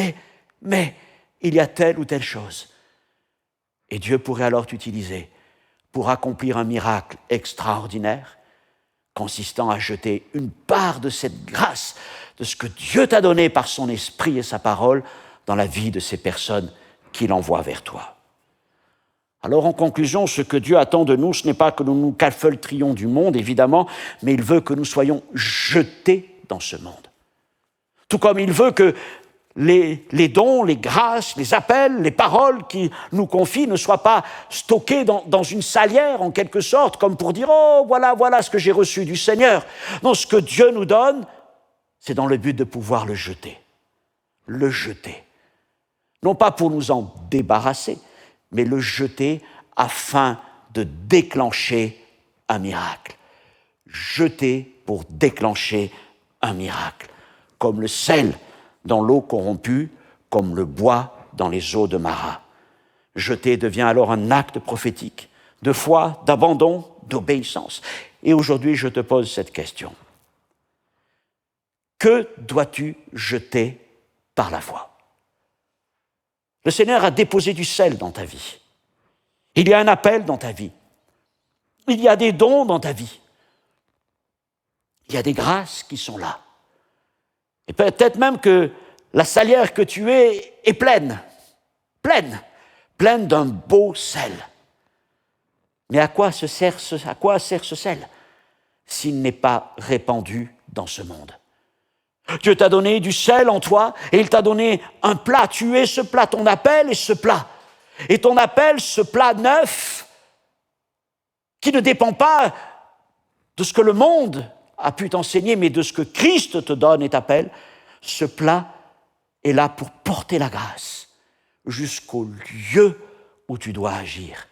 [SPEAKER 5] mais il y a telle ou telle chose. » Et Dieu pourrait alors t'utiliser pour accomplir un miracle extraordinaire consistant à jeter une part de cette grâce, de ce que Dieu t'a donné par son esprit et sa parole dans la vie de ces personnes qu'il envoie vers toi. Alors en conclusion, ce que Dieu attend de nous, ce n'est pas que nous nous calfeutrions du monde, évidemment, mais il veut que nous soyons jetés dans ce monde. Tout comme il veut que les dons, les grâces, les appels, les paroles qu'il nous confie ne soient pas stockés dans une salière, en quelque sorte, comme pour dire « Oh, voilà ce que j'ai reçu du Seigneur ». Non, ce que Dieu nous donne, c'est dans le but de pouvoir le jeter. Le jeter. Non pas pour nous en débarrasser, mais le jeter afin de déclencher un miracle. Jeter pour déclencher un miracle. Comme le sel dans l'eau corrompue, comme le bois dans les eaux de Mara. Jeter devient alors un acte prophétique, de foi, d'abandon, d'obéissance. Et aujourd'hui, je te pose cette question. Que dois-tu jeter par la foi? Le Seigneur a déposé du sel dans ta vie. Il y a un appel dans ta vie. Il y a des dons dans ta vie. Il y a des grâces qui sont là. Et peut-être même que la salière que tu es est pleine d'un beau sel. Mais à quoi sert ce sel s'il n'est pas répandu dans ce monde? Dieu t'a donné du sel en toi et il t'a donné un plat. Tu es ce plat, ton appel est ce plat. Et ton appel, ce plat neuf, qui ne dépend pas de ce que le monde a pu t'enseigner, mais de ce que Christ te donne et t'appelle, ce plat est là pour porter la grâce jusqu'au lieu où tu dois agir.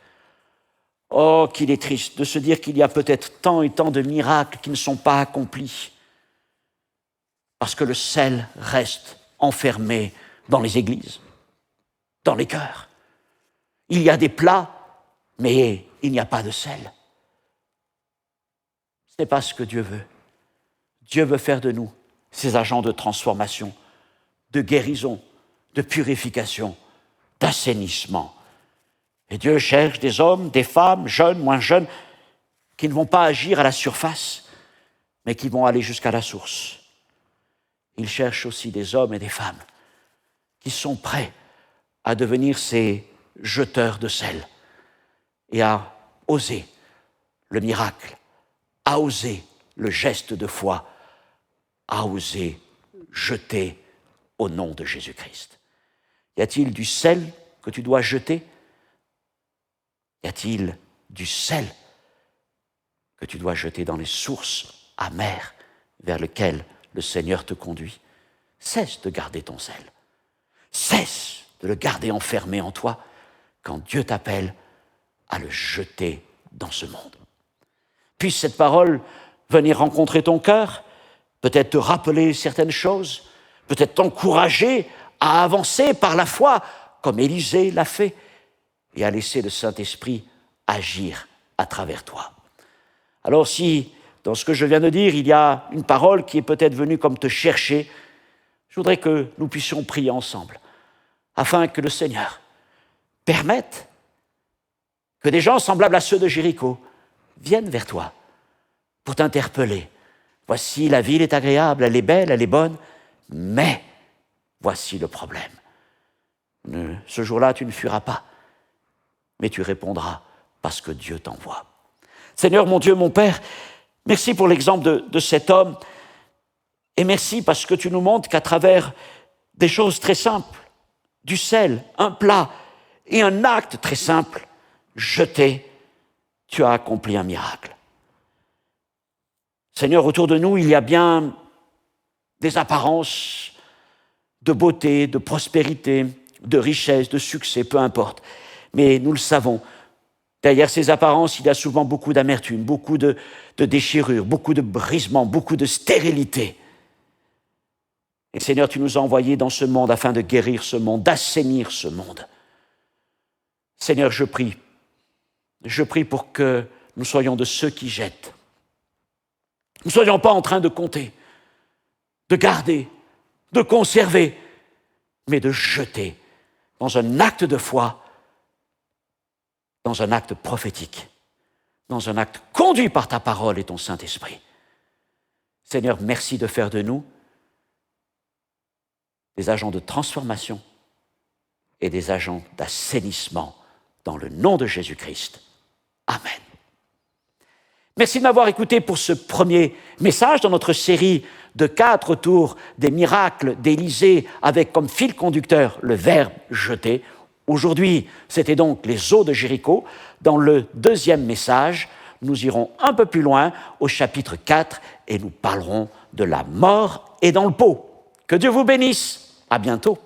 [SPEAKER 5] Oh, qu'il est triste de se dire qu'il y a peut-être tant et tant de miracles qui ne sont pas accomplis parce que le sel reste enfermé dans les églises, dans les cœurs. Il y a des plats, mais il n'y a pas de sel. Ce n'est pas ce que Dieu veut. Dieu veut faire de nous ces agents de transformation, de guérison, de purification, d'assainissement. Et Dieu cherche des hommes, des femmes, jeunes, moins jeunes, qui ne vont pas agir à la surface, mais qui vont aller jusqu'à la source. Il cherche aussi des hommes et des femmes qui sont prêts à devenir ces jeteurs de sel et à oser le miracle, à oser le geste de foi, à oser jeter au nom de Jésus-Christ. Y a-t-il du sel que tu dois jeter? Y a-t-il du sel que tu dois jeter dans les sources amères vers lesquelles le Seigneur te conduit? Cesse de garder ton sel. Cesse de le garder enfermé en toi quand Dieu t'appelle à le jeter dans ce monde. Puisse cette parole venir rencontrer ton cœur, peut-être te rappeler certaines choses, peut-être t'encourager à avancer par la foi, comme Élisée l'a fait, et à laisser le Saint-Esprit agir à travers toi. Alors si, dans ce que je viens de dire, il y a une parole qui est peut-être venue comme te chercher, je voudrais que nous puissions prier ensemble, afin que le Seigneur permette que des gens semblables à ceux de Jéricho viennent vers toi pour t'interpeller. Voici, la ville est agréable, elle est belle, elle est bonne, mais voici le problème. Ce jour-là, tu ne fuiras pas, mais tu répondras parce que Dieu t'envoie. Seigneur, mon Dieu, mon Père, merci pour l'exemple de cet homme et merci parce que tu nous montres qu'à travers des choses très simples, du sel, un plat et un acte très simple, jeté, tu as accompli un miracle. Seigneur, autour de nous, il y a bien des apparences de beauté, de prospérité, de richesse, de succès, peu importe. Mais nous le savons, derrière ces apparences, il y a souvent beaucoup d'amertume, beaucoup de déchirures, beaucoup de brisements, beaucoup de stérilité. Et Seigneur, tu nous as envoyés dans ce monde afin de guérir ce monde, d'assainir ce monde. Seigneur, je prie pour que nous soyons de ceux qui jettent. Nous ne soyons pas en train de compter, de garder, de conserver, mais de jeter dans un acte de foi, dans un acte prophétique, dans un acte conduit par ta parole et ton Saint-Esprit. Seigneur, merci de faire de nous des agents de transformation et des agents d'assainissement dans le nom de Jésus-Christ. Amen. Merci de m'avoir écouté pour ce premier message dans notre série de 4 autour des miracles d'Élisée avec comme fil conducteur le verbe jeter. Aujourd'hui, c'était donc les eaux de Jéricho. Dans le deuxième message, nous irons un peu plus loin au chapitre 4 et nous parlerons de la mort et dans le pot. Que Dieu vous bénisse. À bientôt.